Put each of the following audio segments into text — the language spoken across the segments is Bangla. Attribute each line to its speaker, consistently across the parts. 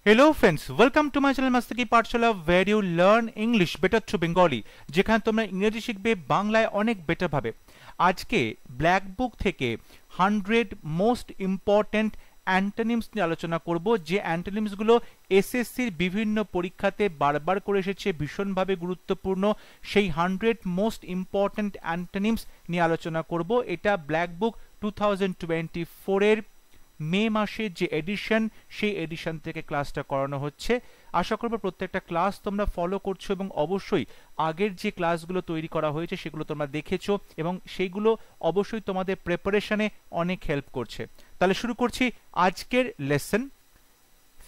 Speaker 1: Hello friends, welcome to my channel Mastaki Pathshala where you learn English better through Bengali যেখানে তোমরা ইংরেজি শিখবে বাংলায় অনেক বেটার ভাবে। আজকে ব্ল্যাক বুক থেকে 100 মোস্ট ইম্পর্টেন্ট অ্যান্টোনিমস নিয়ে আলোচনা করব, যে অ্যান্টোনিমস গুলো এসএসসির বিভিন্ন পরীক্ষাতে বারবার করে এসেছে, ভীষণভাবে গুরুত্বপূর্ণ। সেই 100 মোস্ট ইম্পর্টেন্ট অ্যান্টোনিমস নিয়ে আলোচনা করব। এটা ব্ল্যাক বুক 2024 এর মে মাসের যে এডিশন, সেই এডিশন থেকে ক্লাসটা করানো হচ্ছে। আশা করব প্রত্যেকটা ক্লাস তোমরা ফলো করছো এবং অবশ্যই আগের যে ক্লাসগুলো তৈরি করা হয়েছে সেগুলো তোমরা দেখেছো এবং সেইগুলো অবশ্যই তোমাদের প্রিপারেশনে অনেক হেল্প করছে। তাহলে শুরু করছি আজকের লেসন।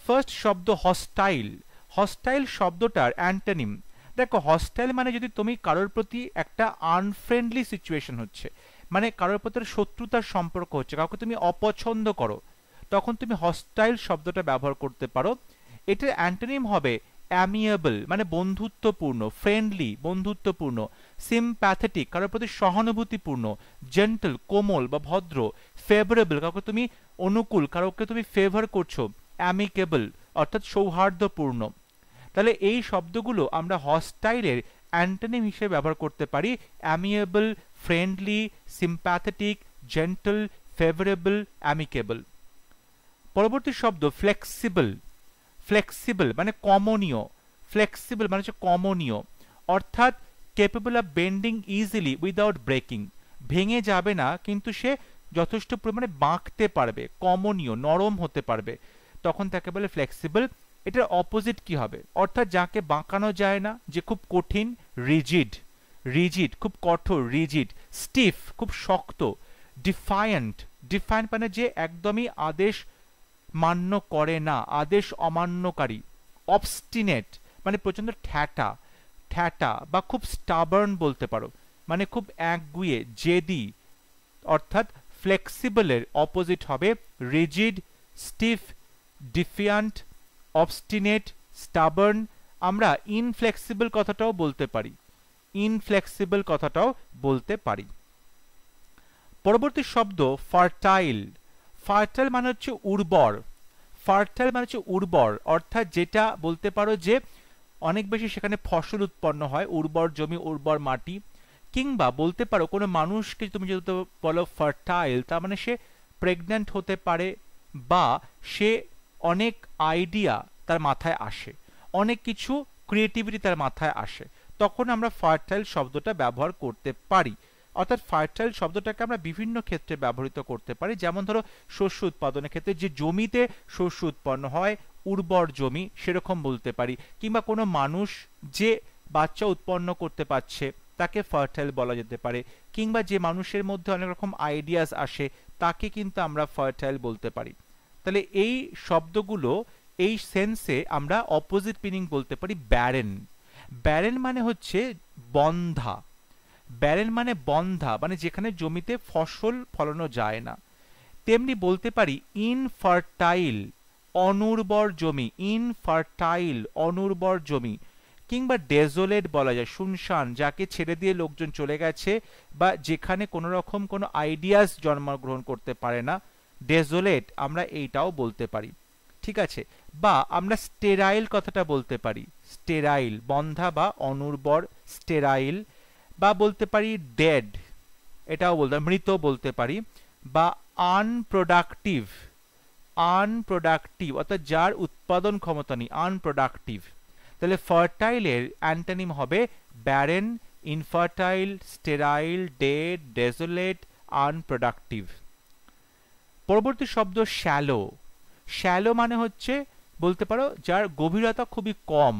Speaker 1: ফার্স্ট শব্দ হস্টাইল। হস্টাইল শব্দটার অ্যান্টোনিম দেখো, হস্টাইল মানে যদি তুমি কারোর প্রতি একটা আনফ্রেন্ডলি সিচুয়েশন হচ্ছে, মানে কারোর প্রতি শত্রুতার সম্পর্ক হচ্ছে, কাউকে তুমি অপছন্দ করো, তখন তুমি হস্টাইল শব্দটা ব্যবহার করতে পারো। এটার অ্যান্টোনিম হবে অ্যামিয়েবল, মানে বন্ধুত্বপূর্ণ, ফ্রেন্ডলি বন্ধুত্বপূর্ণ, সিম্প্যাথেটিক কারোর প্রতি সহানুভূতিপূর্ণ, জেন্টল কোমল বা ভদ্র, ফেভারেবল কাউকে তুমি অনুকূল, কারোকে তুমি ফেভার করছো, অ্যামিকেবল অর্থাৎ সৌহার্দ্যপূর্ণ। তাহলে এই শব্দগুলো আমরা হস্টাইলের অ্যান্টোনিম হিসেবে ব্যবহার করতে পারি। Amiable, friendly, sympathetic, gentle, favourable, amicable. পরবর্তী শব্দ ফ্লেক্সিবল। ফ্লেক্সিবল মানে কমনীয়, ফ্লেক্সিবল মানে হচ্ছে কমনীয়, অর্থাৎ capable of bending easily without breaking. ভেঙে যাবে না কিন্তু সে যথেষ্ট পরিমাণে বাঁকতে পারবে, কমনীয় নরম হতে পারবে, তখন তাকে বলে ফ্লেক্সিবল। এটার অপোজিট কি হবে? অর্থাৎ যাকে বাঁকানো যায় না, যে খুব কঠিন, রিজিড, রিজিড খুব কঠোর, রিজিড। স্টিফ খুব শক্ত। ডিফায়ান্ট, ডিফায়ান্ট মানে যে একদমই আদেশ মান্য করে না, আদেশ অমান্যকারী। অবস্টিনেট মানে প্রচন্ড ঠ্যাটা, ঠ্যাটা বা খুব স্টাবার্ন বলতে পারো, মানে খুব একগুঁয়ে, জেদি। অর্থাৎ ফ্লেক্সিবলের অপোজিট হবে রিজিড, স্টিফ, ডিফিয়ান্ট, অবস্টিনেট, স্টাবার্ন। আমরা ইনফ্লেক্সিবল কথাটাও বলতে পারি, ইনফ্লেক্সিবল কথাটাও বলতে পারি। পরবর্তী শব্দ ফার্টাইল। ফার্টাইল মানে হচ্ছে উর্বর। ফার্টাইল মানে হচ্ছে উর্বর, অর্থাৎ যেটা বলতে পারো যে অনেক বেশি সেখানে ফসল উৎপন্ন হয়, উর্বর জমি, উর্বর মাটি। কিংবা বলতে পারো কোনো মানুষকে তুমি যদি বলো ফার্টাইল, তার মানে সে প্রেগন্যান্ট হতে পারে, বা সে অনেক আইডিয়া তার মাথায় আসে, অনেক কিছু ক্রিয়েটিভিটি তার মাথায় আসে, তখন আমরা ফার্টাইল শব্দটা ব্যবহার করতে পারি। অর্থাৎ ফার্টাইল শব্দটাকে আমরা বিভিন্ন ক্ষেত্রে ব্যবহৃত করতে পারি। যেমন ধরো শস্য উৎপাদনের ক্ষেত্রে, যে জমিতে শস্য উৎপন্ন হয়, উর্বর জমি, সেরকম বলতে পারি। কিংবা কোনো মানুষ যে বাচ্চা উৎপন্ন করতে পারছে, তাকে ফার্টাইল বলা যেতে পারে। কিংবা যে মানুষের মধ্যে অনেক রকম আইডিয়াস আসে, তাকে কিন্তু আমরা ফার্টাইল বলতে পারি। তাহলে এই শব্দগুলো এই সেন্সে আমরা অপোজিট মিনিং বলতে পারি ব্যারেন। ব্যারেন মানে হচ্ছে বন্ধা, ব্যারেন মানে বন্ধা, মানে যেখানে জমিতে ফসল ফলানো যায় না। তেমনি বলতে পারি ইনফার্টাইল, অনুর্বর জমি, ইনফার্টাইল অনুর্বর জমি। কিংবা ডেজোলেট বলা যায়, শুনশান, যাকে ছেড়ে দিয়ে লোকজন চলে গেছে, বা যেখানে কোনো রকম কোনো আইডিয়াস জন্মগ্রহণ করতে পারে না, ডেজোলেট আমরা এইটাও বলতে পারি। ঠিক আছে। বা আমরা স্টেরাইল কথাটা বলতে পারি, স্টেরাইল বন্ধা বা অনুর্বর, স্টেরাইল। বা বলতে পারি ডেড, এটাও বলতে মৃত বলতে পারি। বা আনপ্রোডাক্টিভ, আনপ্রোডাক্টিভ অর্থাৎ যার উৎপাদন ক্ষমতা নেই, আনপ্রোডাক্টিভ। তাহলে ফার্টাইলের অ্যান্টোনিম হবে barren, infertile, sterile, dead, ডেজোলেট, unproductive. পরবর্তী শব্দ শ্যালো। শ্যালো মানে হচ্ছে বলতে পারো যার গভীরতা খুবই কম,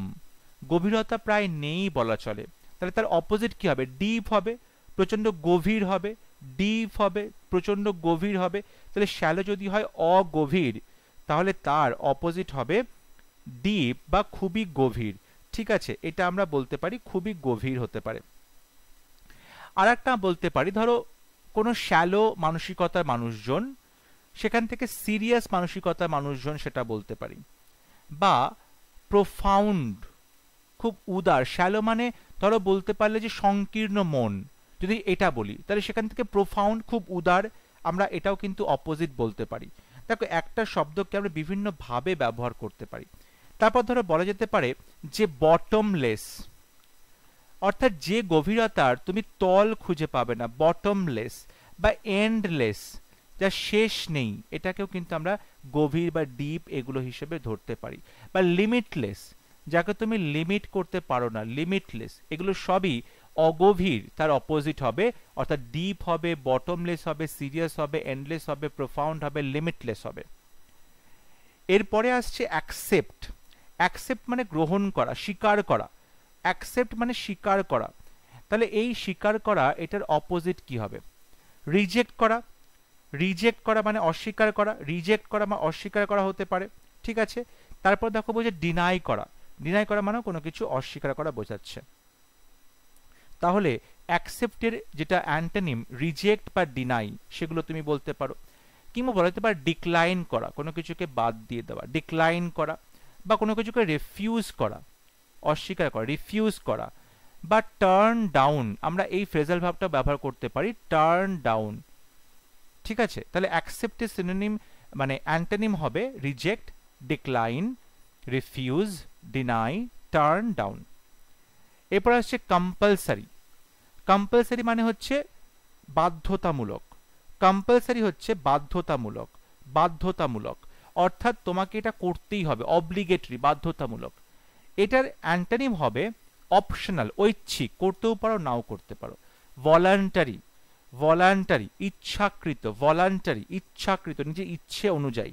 Speaker 1: গভীরতা প্রায় নেই বলা চলে। তাহলে তার অপোজিট কি হবে? ডিপ হবে, প্রচন্ড গভীর হবে, ডিপ হবে, প্রচন্ড গভীর হবে। তাহলে শ্যালো যদি হয় অগভীর, তাহলে তার অপোজিট হবে ডিপ বা খুবই গভীর। ঠিক আছে, এটা আমরা বলতে পারি খুবই গভীর হতে পারে। আর একটা বলতে পারি, ধরো কোনো শ্যালো মানসিকতার মানুষজন, সেখান থেকে সিরিয়াস মানসিকতার মানুষজন, সেটা বলতে পারি। বা প্রোফাউন্ড, খুব উদার। শ্যালো মানে ধরো বলতে পারলে যে সংকীর্ণ মন, যদি এটা বলি, তাহলে সেখান থেকে প্রোফাউন্ড, খুব উদার, আমরা এটাও কিন্তু অপোজিট বলতে পারি। দেখো একটা শব্দকে আমরা বিভিন্ন ভাবে ব্যবহার করতে পারি। তারপর ধরো বলা যেতে পারে যে বটমলেস, অর্থাৎ যে গভীরতার তুমি তল খুঁজে পাবে না, বটমলেস বা এন্ডলেস, যা শেষ নেই, এটাকেও কিন্তু আমরা গভীর বা ডিপ এগুলো হিসেবে ধরতে পারি। বা লিমিটলেস, যাকে তুমি লিমিট করতে পারো না, লিমিটলেস, এগুলো সবই অগভীর, তার অপোজিট হবে, অর্থাৎ ডিপ হবে, বটমলেস হবে, সিরিয়াস হবে, এন্ডলেস হবে, প্রোফাউন্ড হবে, লিমিটলেস হবে। এরপরে আসছে অ্যাকসেপ্ট। অ্যাকসেপ্ট মানে গ্রহণ করা, স্বীকার করা। অ্যাকসেপ্ট মানে স্বীকার করা। তাহলে এই স্বীকার করা, এটার অপোজিট কি হবে? রিজেক্ট করা। রিজেক্ট করা মানে অস্বীকার করা, রিজেক্ট করা মানে অস্বীকার করা হতে পারে, ঠিক আছে। তারপর দেখো বলছে ডিনাই করা। ডিনাই করা মানে কোনো কিছু অস্বীকার করা বোঝাচ্ছে। তাহলে অ্যাকসেপ্টের যেটা অ্যান্টোনিম রিজেক্ট বা ডিনাই, সেগুলো তুমি বলতে পারো। কিংবা বলতে পারো ডিক্লাইন করা, কোনো কিছুকে বাদ দিয়ে দেওয়া, ডিক্লাইন করা। বা কোনো কিছুকে রিফিউজ করা, অস্বীকার করা, রিফিউজ করা। বা টার্ন ডাউন, আমরা এই ফ্রেজাল ভাবটা ব্যবহার করতে পারি, টার্ন ডাউন, ঠিক আছে। তাহলে অ্যাকসেপ্টের সিনোনিম মানে অ্যান্টোনিম হবে reject, decline, refuse, deny, turn down. এরপর আসছে কম্পালসারি। কম্পালসারি মানে হচ্ছে বাধ্যতামূলক। কম্পালসারি হচ্ছে বাধ্যতামূলক, বাধ্যতামূলক, অর্থাৎ তোমাকে এটা করতেই হবে, অব্লিগেটরি, বাধ্যতামূলক। এটার অ্যান্টোনিম হবে অপশনাল, ঐচ্ছিক, করতেও পারো নাও করতে পারো। ভলান্টারি, ভলান্টারি, ইচ্ছাকৃত, ভলান্টারি, ইচ্ছাকৃত, নিজের ইচ্ছে অনুযায়ী,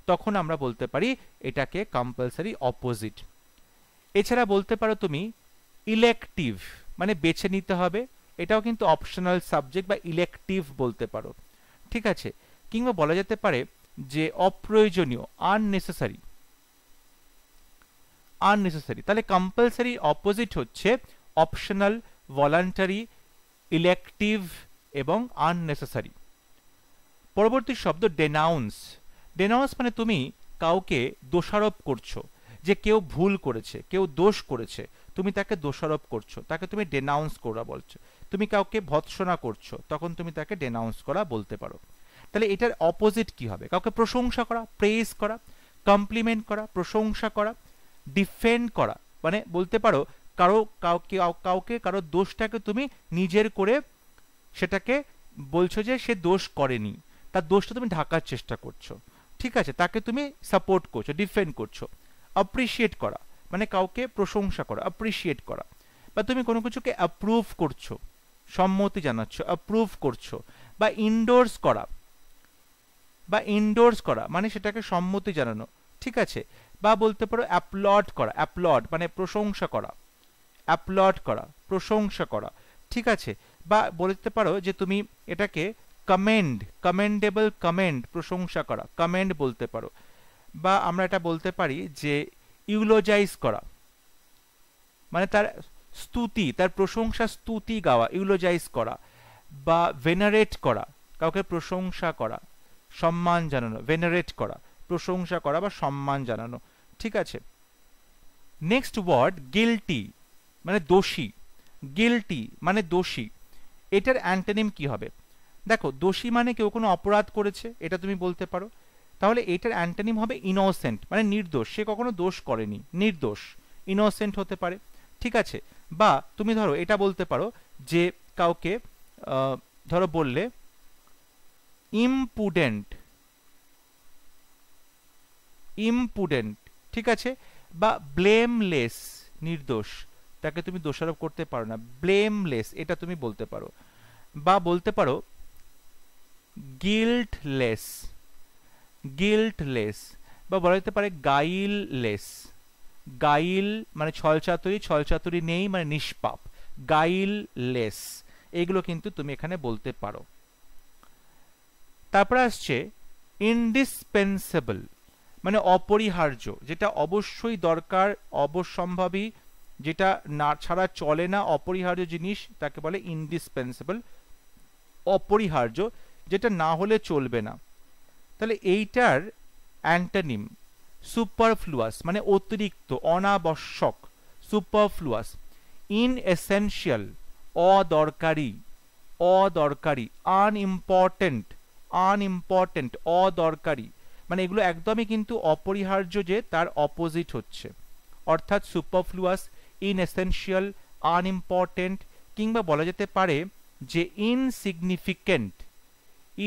Speaker 1: তখন আমরা বলতে পারি এটাকে কম্পালসারি অপোজিট। এছাড়া বলতে পারো তুমি ইলেকটিভ, মানে বেছে নিতে হবে, এটাও কিন্তু অপশনাল সাবজেক্ট বা ইলেকটিভ বলতে পারো, ঠিক আছে। কিংবা বলা যেতে পারে যে অপ্রয়োজনীয়, আননেসেসারি, আননেসেসারি। তাহলে কম্পালসারি অপোজিট হচ্ছে অপশনাল, ভলান্টারি, ইলেকটিভ এবং আননেসেসারি। পরবর্তী শব্দ ডেনাউন্স। ডেনাউন্স মানে তুমি কাউকে দোষারোপ করছো, যে কেউ ভুল করেছে, কেউ দোষ করেছে, তুমি তাকে দোষারোপ করছো, তাকে তুমি ডেনাউন্স করা বলছো। তুমি কাউকে ভৎসনা করছো, তখন তুমি তাকে ডেনাউন্স করা বলতে পারো। তাহলে এটার অপোজিট কি হবে? কাউকে প্রশংসা করা, প্রেজ করা, কমপ্লিমেন্ট করা, প্রশংসা করা। ডিফেন্ড করা মানে বলতে পারো কাউকে কারো দোষটাকে তুমি নিজের করে সেটাকে বলছো যে সে দোষ করেনি, তার দোষটা তুমি ঢাকার চেষ্টা করছো, ঠিক আছে, তাকে তুমি সাপোর্ট করছো, ডিফেন্ড করছো। অ্যাপ্রিসিয়েট করা মানে কাউকে প্রশংসা করা, অ্যাপ্রিসিয়েট করা। বা তুমি কোনো কিছুকে অ্যাপ্রুভ করছো, সম্মতি জানাচ্ছ, অ্যাপ্রুভ করছো। বা ইনডোর্স করা, বা ইনডোর্স করা মানে সেটাকে সম্মতি জানানো, ঠিক আছে। বা বলতে পারো অ্যাপ্লড করা, অ্যাপ্লড মানে প্রশংসা করা, অ্যাপ্লড করা, প্রশংসা করা, ঠিক আছে। বা বলতে পারো যে তুমি এটাকে কমেন্ড, কমেন্ডেবল, কমেন্ড, প্রশংসা করা, কমেন্ড বলতে পারো। বা আমরা এটা বলতে পারি যে ইউলোজাইজ করা মানে তার স্তুতি, তার প্রশংসা, স্তুতি গাওয়া, ইউলোজাইজ করা। বা ভেনারেট করা, কাউকে প্রশংসা করা, সম্মান জানানো, ভেনারেট করা, প্রশংসা করা বা সম্মান জানানো, ঠিক আছে। নেক্সট ওয়ার্ড গিল্টি মানে দোষী। গিল্টি মানে দোষী। এটার অ্যান্টোনিম কি হবে? দেখো, দোষী মানে কেউ কোনো অপরাধ করেছে, এটা তুমি বলতে পারো। তাহলে এটার অ্যান্টোনিম হবে ইনোসেন্ট মানে নির্দোষ, সে কখনো দোষ করেনি, নির্দোষ, ইনোসেন্ট হতে পারে, ঠিক আছে। বা তুমি ধরো এটা বলতে পারো যে কাউকে ধরো বললে ইমপুডেন্ট, ইমপুডেন্ট, ঠিক আছে। বা ব্লেমলেস, নির্দোষ, তাকে তুমি দোষারোপ করতে পারো না, ব্লেমলেস, এটা তুমি বলতে পারো। বা বলতে পারো গিল্টলেস, গিল্টলেস। বা বলা যেতে পারে গাইললেস, গাইল মানে ছলচাতুরি, ছলচাতুরি নেই মানে নিষ্পাপ, গাইললেস, এগুলো কিন্তু তুমি এখানে বলতে পারো। তারপর আসছে ইনডিসপেন্সেবল মানে অপরিহার্য, যেটা অবশ্যই দরকার, অবশ্যম্ভাবী, যেটা না ছাড়া চলে না, অপরিহার্য জিনিস, তাকে বলে ইনডিসপেন্সেবল, অপরিহার্য, যেটা না হলে চলবে না। তাহলে এইটার অ্যান্টোনিম সুপারফ্লুয়াস মানে অতিরিক্ত, অনাবশ্যক, সুপারফ্লুয়াস। ইনএসেনশিয়াল অদরকারি, অদরকারি। Unimportant, unimportant, অদরকারি। মানে এগুলো একদমই কিন্তু অপরিহার্য যে তার অপোজিট হচ্ছে, অর্থাৎ সুপারফ্লুয়াস, ইনএসেনশিয়াল, আনইম্পর্টেন্ট, কিংবা বলা যেতে পারে যে ইনসিগনিফিকেন্ট।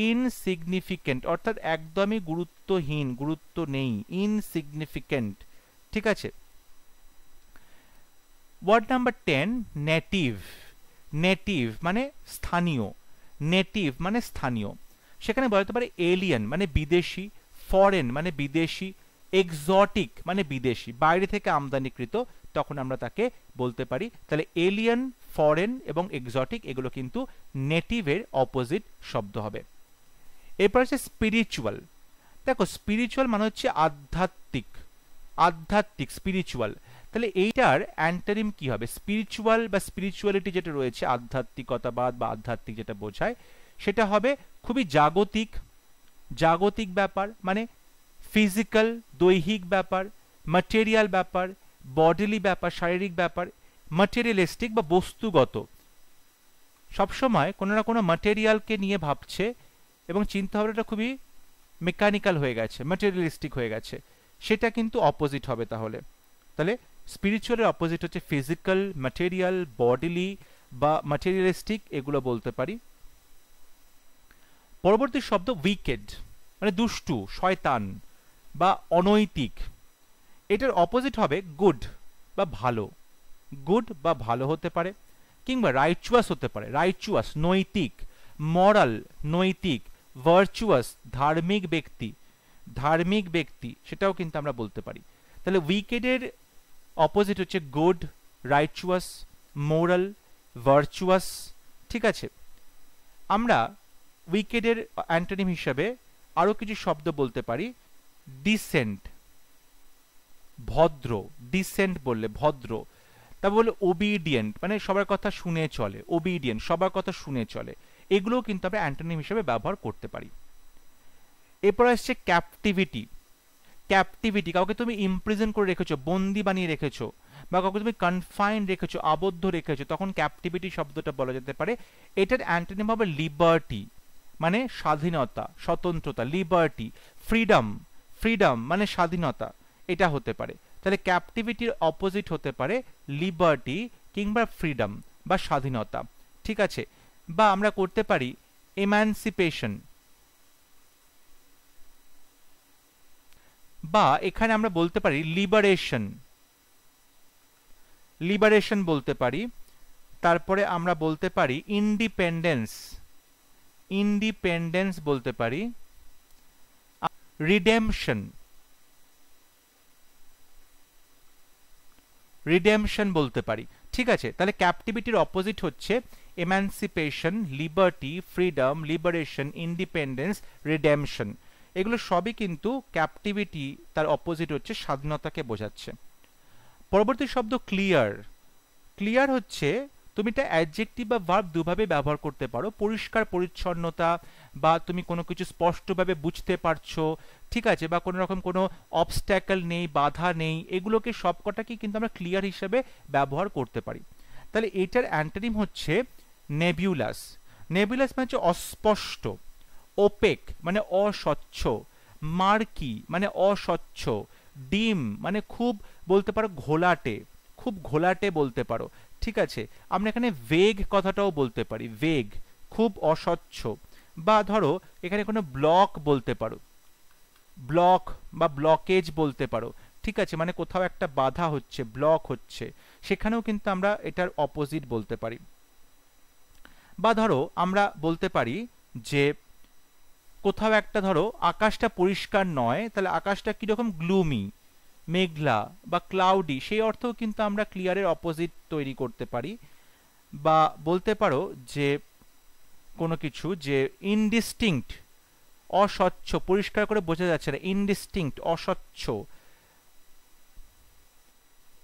Speaker 1: ইনসিগনিফিকেন্ট অর্থাৎ একদমই গুরুত্বহীন, গুরুত্ব নেই, ইনসিগনিফিকেন্ট। ঠিক আছে। Ward number 10, native. নেটিভ মানে স্থানীয়, নেটিভ মানে স্থানীয়। সেখানে বলতে পারে এলিয়েন মানে বিদেশি, ফরেন মানে বিদেশি, এক্সোটিক মানে বিদেশি, বাইরে থেকে আমদানিকৃত, তখন আমরা তাকে বলতে পারি। তাহলে এলিয়েন, ফরেন এবং এক্সোটিক এগুলো কিন্তু নেটিভের অপোজিট শব্দ হবে। এরপর হচ্ছে স্পিরিচুয়াল। দেখো স্পিরিচুয়াল মানে হচ্ছে আধ্যাত্মিক, আধ্যাত্মিক, স্পিরিচুয়াল। তাহলে এইটার অ্যান্টোনিম কি হবে? স্পিরিচুয়াল বা স্পিরিচুয়ালিটি যেটা রয়েছে, আধ্যাত্মিকতাবাদ বা আধ্যাত্মিক যেটা বোঝায়, সেটা হবে খুবই জাগতিক, জাগতিক ব্যাপার, মানে ফিজিক্যাল, দৈহিক ব্যাপার, ম্যাটেরিয়াল ব্যাপার, বডিলি ব্যাপার, শারীরিক ব্যাপার, ম্যাটেরিয়ালিস্টিক বা বস্তুগত। সবসময় কোনো না কোনো ম্যাটেরিয়ালকে নিয়ে ভাবছে এবং চিন্তাভাবনাটা খুবই মেকানিক্যাল হয়ে গেছে, ম্যাটেরিয়ালিস্টিক হয়ে গেছে, সেটা কিন্তু অপোজিট হবে। তাহলে তাহলে স্পিরিচুয়ালের অপোজিট হচ্ছে ফিজিক্যাল, ম্যাটেরিয়াল, বডিলি বা ম্যাটেরিয়ালিস্টিক, এগুলো বলতে পারি। পরবর্তী শব্দ উইকেড, মানে দুষ্টু, শয়তান বা অনৈতিক। এটার অপোজিট হবে গুড বা ভালো, গুড বা ভালো হতে পারে, কিংবা রাইচুয়াস হতে পারে, রাইচুয়াস নৈতিক, মরাল নৈতিক, ভার্চুয়াস ধার্মিক ব্যক্তি, ধার্মিক ব্যক্তি, সেটাও কিন্তু আমরা বলতে পারি। তাহলে উইকেডের অপোজিট হচ্ছে গুড, রাইচুয়াস, মোরাল, ভার্চুয়াস। ঠিক আছে। আমরা উইকেডের অ্যান্টোনিম হিসাবে আরো কিছু শব্দ বলতে পারি। ডিসেন্ট, ভদ্র, ডিসেন্ট বললে ভদ্র। তারপর বলে ওবিডিয়েন্ট, মানে সবার কথা শুনে চলে, ওবিডিয়েন্ট সবার কথা শুনে চলে, এগুলোও কিন্তু আমরা অ্যান্টোনিম হিসেবে ব্যবহার করতে পারি। এরপর আসছে ক্যাপটিভিটি। ক্যাপটিভিটি, কাউকে তুমি ইমপ্রিজন করে রেখেছো, বন্দি বানিয়ে রেখেছো, বা কাউকে তুমি কনফাইন রেখেছো, আবদ্ধ রেখেছো, তখন ক্যাপটিভিটি শব্দটা বলা যেতে পারে। এটার অ্যান্টোনিম হবে লিবার্টি, মানে স্বাধীনতা, স্বতন্ত্রতা, লিবার্টি। ফ্রিডম, ফ্রিডম মানে স্বাধীনতা, এটা হতে পারে। তাহলে ক্যাপটিভিটির অপোজিট হতে পারে লিবার্টি কিংবা ফ্রিডম বা স্বাধীনতা। ঠিক আছে। বা আমরা করতে পারি এমানসিপেশন, বা এখানে আমরা বলতে পারি লিবারেশন, লিবারেশন বলতে পারি। তারপরে আমরা বলতে পারি ইন্ডিপেন্ডেন্স, ইন্ডিপেন্ডেন্স বলতে পারি। রিডেমশন, রিডেমশন বলতে পারি। ঠিক আছে। তাহলে ক্যাপটিভিটির অপোজিট হচ্ছে এমানসিপেশন, liberty, freedom, liberation, independence, redemption. এগুলো সবই কিন্তু ক্যাপটিভিটি, তার অপোজিট হচ্ছে স্বাধীনতাকে বোঝাচ্ছে। পরবর্তী শব্দ ক্লিয়ার। ক্লিয়ার হচ্ছে তুমি এটা অ্যাডজেক্টিভ বা ভার্ব দুভাবে ব্যবহার করতে পারো। পরিষ্কার পরিচ্ছন্নতা, বা তুমি কোনো কিছু স্পষ্টভাবে বুঝতে পারছো, ঠিক আছে, বা কোনো রকম কোনো অবস্ট্যাকল নেই, বাধা নেই, এগুলোকে সবকটাকে কিন্তু আমরা ক্লিয়ার হিসেবে ব্যবহার করতে পারি। তাহলে এটার অ্যান্টোনিম হচ্ছে নেবিউলাস। নেবিউলাস মানে হচ্ছে অস্পষ্ট, ওপেক মানে অস্বচ্ছ, মার্কি মানে অস্বচ্ছ, ডিম মানে খুব বলতে পারো ঘোলাটে, খুব ঘোলাটে বলতে পারো। ঠিক আছে। আমরা এখানে ভেগ কথাটাও বলতে পারি, ভেগ, খুব অস্বচ্ছ। বা ধরো এখানে কোনো ব্লক বলতে পারো, ব্লক বা ব্লকেজ বলতে পারো। ঠিক আছে, মানে কোথাও একটা বাধা হচ্ছে, ব্লক হচ্ছে, সেখানেও কিন্তু আমরা এটার অপোজিট বলতে পারি। বা ধরো আমরা বলতে পারি যে কোথাও একটা ধরো আকাশটা পরিষ্কার নয়, তাহলে আকাশটা কিরকম, গ্লুমি, মেঘলা বা ক্লাউডি, সেই অর্থেও কিন্তু আমরা ক্লিয়ারের অপোজিট তৈরি করতে পারি। বা বলতে পারো যে কোনো কিছু যে ইনডিস্টিংক্ট, অস্বচ্ছ, পরিষ্কার করে বোঝা যাচ্ছে না, ইনডিস্টিংক্ট, অস্বচ্ছ।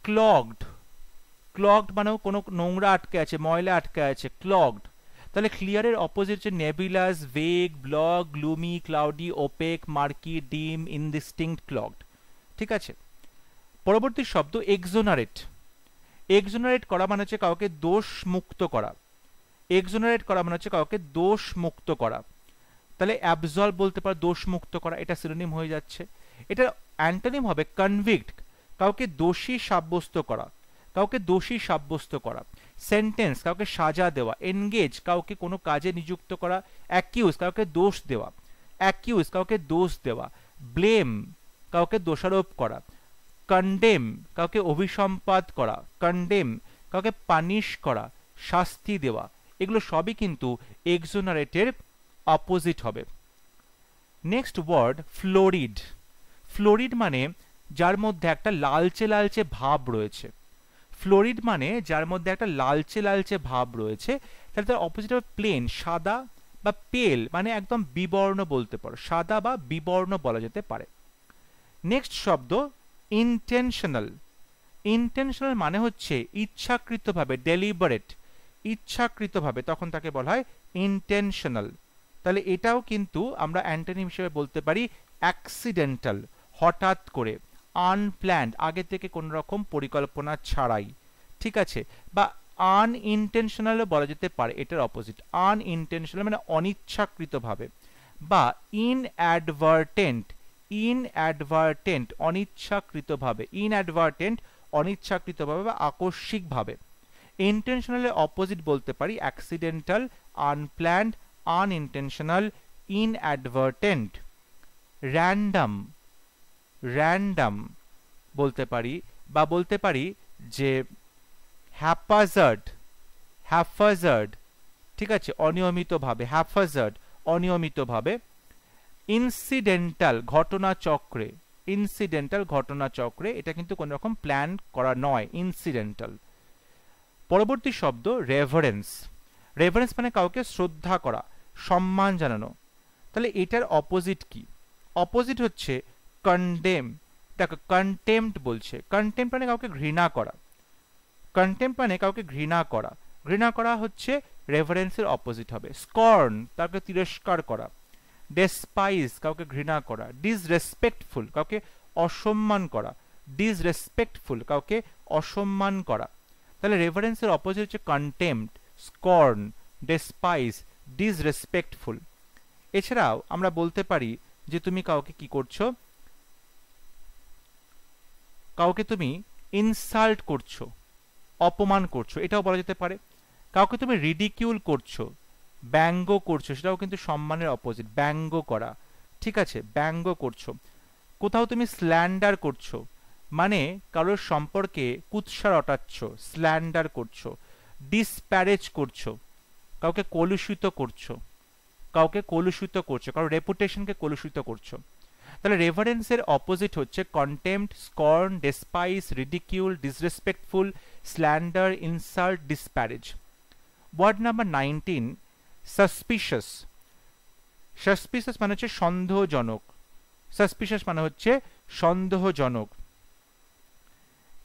Speaker 1: ক্লগড, ক্লগড মানেও কোনো নোংরা আটকে আছে, ময়লা আটকে আছে, ক্লগড। তাহলে ক্লিয়ারের অপোজিট হচ্ছে nebulous, vague, bleak, gloomy, cloudy, opaque, murky, dim, indistinct, clogged. ঠিক আছে। পরবর্তী শব্দ এক্সোনারেট। এক্সোনারেট করা মানে হচ্ছে কাউকে দোষ মুক্ত করা, এক্সোনারেট করা মানে হচ্ছে কাউকে দোষ মুক্ত করা। তাহলে অ্যাবসলভ বলতে পারো দোষমুক্ত করা, এটা সিনোনিম হয়ে যাচ্ছে। এটার অ্যান্টোনিম হবে কনভিক্ট, কাউকে দোষী সাব্যস্ত করা, কাউকে দোষী সাব্যস্ত করা। সেন্টেন্স, কাউকে সাজা দেওয়া। এনগেজ, কাউকে কোনো কাজে নিযুক্ত করা। অ্যাকিউজ, কাউকে দোষ দেওয়া, অ্যাকিউজ কাউকে দোষ দেওয়া। ব্লেম, কাউকে দোষারোপ করা। কন্ডেম, কাউকে অভিসম্পাত করা। কন্ডেম, কাউকে পানিশ করা, শাস্তি দেওয়া। এগুলো সবই কিন্তু এক্সোনারেটের অপোজিট হবে। Next word florid. ফ্লোরিড মানে যার মধ্যে একটা লালচে লালচে ভাব রয়েছে। ফ্লোরিড মানে যার মধ্যে একটা লালচে লালচে ভাব রয়েছে। তাহলে তার অপোজিট হবে প্লেন, সাদা বা পেল, মানে একদম বিবর্ণ বলতে পারো, সাদা বা বিবর্ণ বলা যেতে পারে। নেক্সট শব্দ ইন্টেনশনাল। ইন্টেনশনাল মানে হচ্ছে ইচ্ছাকৃতভাবে, ডেলিবারেট, ইচ্ছাকৃতভাবে, তখন তাকে বলা হয় ইন্টেনশনাল। তাহলে এটাও কিন্তু আমরা অ্যান্টোনিম হিসেবে বলতে পারি অ্যাক্সিডেন্টাল, হঠাৎ করে, আনপ্ল্যান্ড, আগে থেকে কোনো রকম পরিকল্পনা ছাড়াই, ঠিক আছে। বা আনইনটেনশনালও বলা যেতে পারে এটার অপোজিট। আনইনটেনশনাল মানে অনিচ্ছাকৃতভাবে। বা ইনঅ্যাডভার্টেন্ট, ইনঅ্যাডভার্টেন্ট অনিচ্ছাকৃতভাবে, ইনঅ্যাডভার্টেন্ট অনিচ্ছাকৃতভাবে বা আকস্মিকভাবে। ইন্টেনশনালের অপোজিট বলতে পারি accidental, unplanned, unintentional, inadvertent. Random, random বলতে পারি, বা বলতে পারি যে হ্যাপাজার্ড, হ্যাপাজার্ড, ঠিক আছে, অনিয়মিতভাবে, হ্যাপাজার্ড অনিয়মিতভাবে। ইনসিডেন্টাল, ঘটনাচক্রে, ইনসিডেন্টাল ঘটনাচক্রে, এটা কিন্তু কোনো রকম প্ল্যান করা নয়, ইনসিডেন্টাল। পরবর্তী শব্দ রেভারেন্স। রেভারেন্স মানে কাউকে শ্রদ্ধা করা, সম্মান জানানো। তাহলে এটার অপোজিট কি? অপোজিট হচ্ছে কন্ডেম। দেখো কন্টেম্পট বলছে, কন্টেম্পট মানে কাউকে ঘৃণা করা, কন্টেম্পট মানে কাউকে ঘৃণা করা। ঘৃণা করা হচ্ছে রেভারেন্সের অপোজিট হবে। স্কর্ন, তাকে তিরস্কার করা। ডেসপাইজ, কাউকে ঘৃণা করা। ডিসরেসপেক্টফুল, কাউকে অসম্মান করা। ডিসরেসপেক্টফুল, কাউকে অসম্মান করা। তাহলে রেভারেন্সের অপোজিট হচ্ছে কন্টেম্পট, স্কর্ন, ডেসপাইজ, ডিসরেসপেক্টফুল। এছাড়াও আমরা বলতে পারি যে তুমি কাউকে কি করছো, কাউকে তুমি ইনসাল্ট করছো, অপমান করছো, এটাও বলা যেতে পারে। কাউকে তুমি রিডিকিউল করছো, ব্যঙ্গ করছো, সেটাও কিন্তু সম্মানের অপোজিট, ব্যঙ্গ করা, ঠিক আছে, ব্যঙ্গ করছো। কোথাও তুমি স্ল্যান্ডার করছো, মানে কারোর সম্পর্কে কুৎসা রটাচ্ছ, স্ল্যান্ডার করছো। ডিসপ্যারেজ করছো, কাউকে কলুষিত করছো, কাউকে কলুষিত করছো, কারোর রেপুটেশনকে কলুষিত করছো। তাহলে রেভারেন্সের অপোজিট হচ্ছে contempt, scorn, despise, ridicule, disrespectful, slander, insult, disparage. Word number 19 suspicious. Suspicious মানে হচ্ছে সন্দেহজনক, সাসপিশিয়াস মানে হচ্ছে সন্দেহজনক।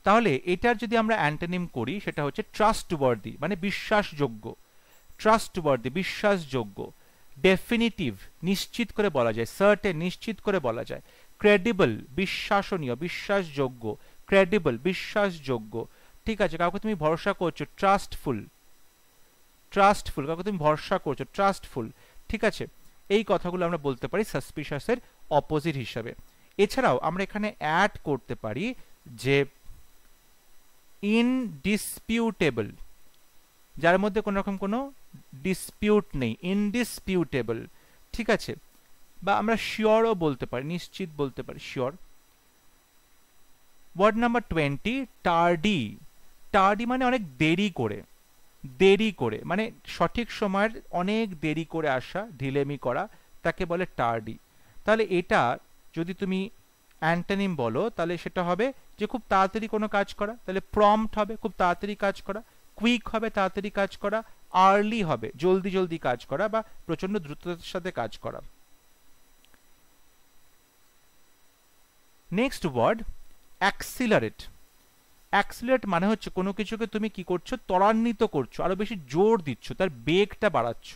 Speaker 1: তাহলে এটার যদি আমরা অ্যান্টোনিম করি সেটা হচ্ছে ট্রাস্টওয়ার্দি, মানে বিশ্বাসযোগ্য, ট্রাস্টওয়ার্দি বিশ্বাসযোগ্য। ডেফিনিটিভ, নিশ্চিত করে বলা যায়, সার্টেন, নিশ্চিত করে বলা যায়। ক্রেডিবল, বিশ্বাসনীয়, বিশ্বাসযোগ্য। ক্রেডিবল, বিশ্বাসযোগ্য, ঠিক আছে, কাউকে তুমি ভরসা করছো, ট্রাস্টফুল, ট্রাস্টফুল, কাউকে তুমি ভরসা করছো, ট্রাস্টফুল, ঠিক আছে। এই কথাগুলো আমরা বলতে পারি সাসপিশাসের অপোজিট হিসাবে। এছাড়াও আমরা এখানে অ্যাড করতে পারি যে ইনডিসপিউটেবল, যার মধ্যে কোনো রকম কোনো ডিসপিউট নেই, ইনডিসপিউটেবল, ঠিক আছে। বা আমরা শিওরও বলতে পারি, নিশ্চিত বলতে পারি, sure. Word number 20 tardy. Tardy মানে অনেক দেরি করে, দেরি করে মানে সঠিক সময়ের অনেক দেরি করে আসা, ঢিলেমি করা, তাকে বলে টার্ডি। তাহলে এটা যদি তুমি অ্যান্টোনিম বলো তাহলে সেটা হবে যে খুব তাড়াতাড়ি কোনো কাজ করা, তাহলে প্রম্পট হবে, খুব তাড়াতাড়ি কাজ করা। কুইক হবে, তাড়াতাড়ি কাজ করা। আর্লি হবে, জলদি জলদি কাজ করা বা প্রচন্ড দ্রুততার সাথে কাজ করা। Next word accelerate. অ্যাক্সিলারেট মানে হচ্ছে কোনো কিছুকে তুমি কি করছো, ত্বরান্বিত করছো, আরো বেশি জোর দিচ্ছ, তার বেগটা বাড়াচ্ছ।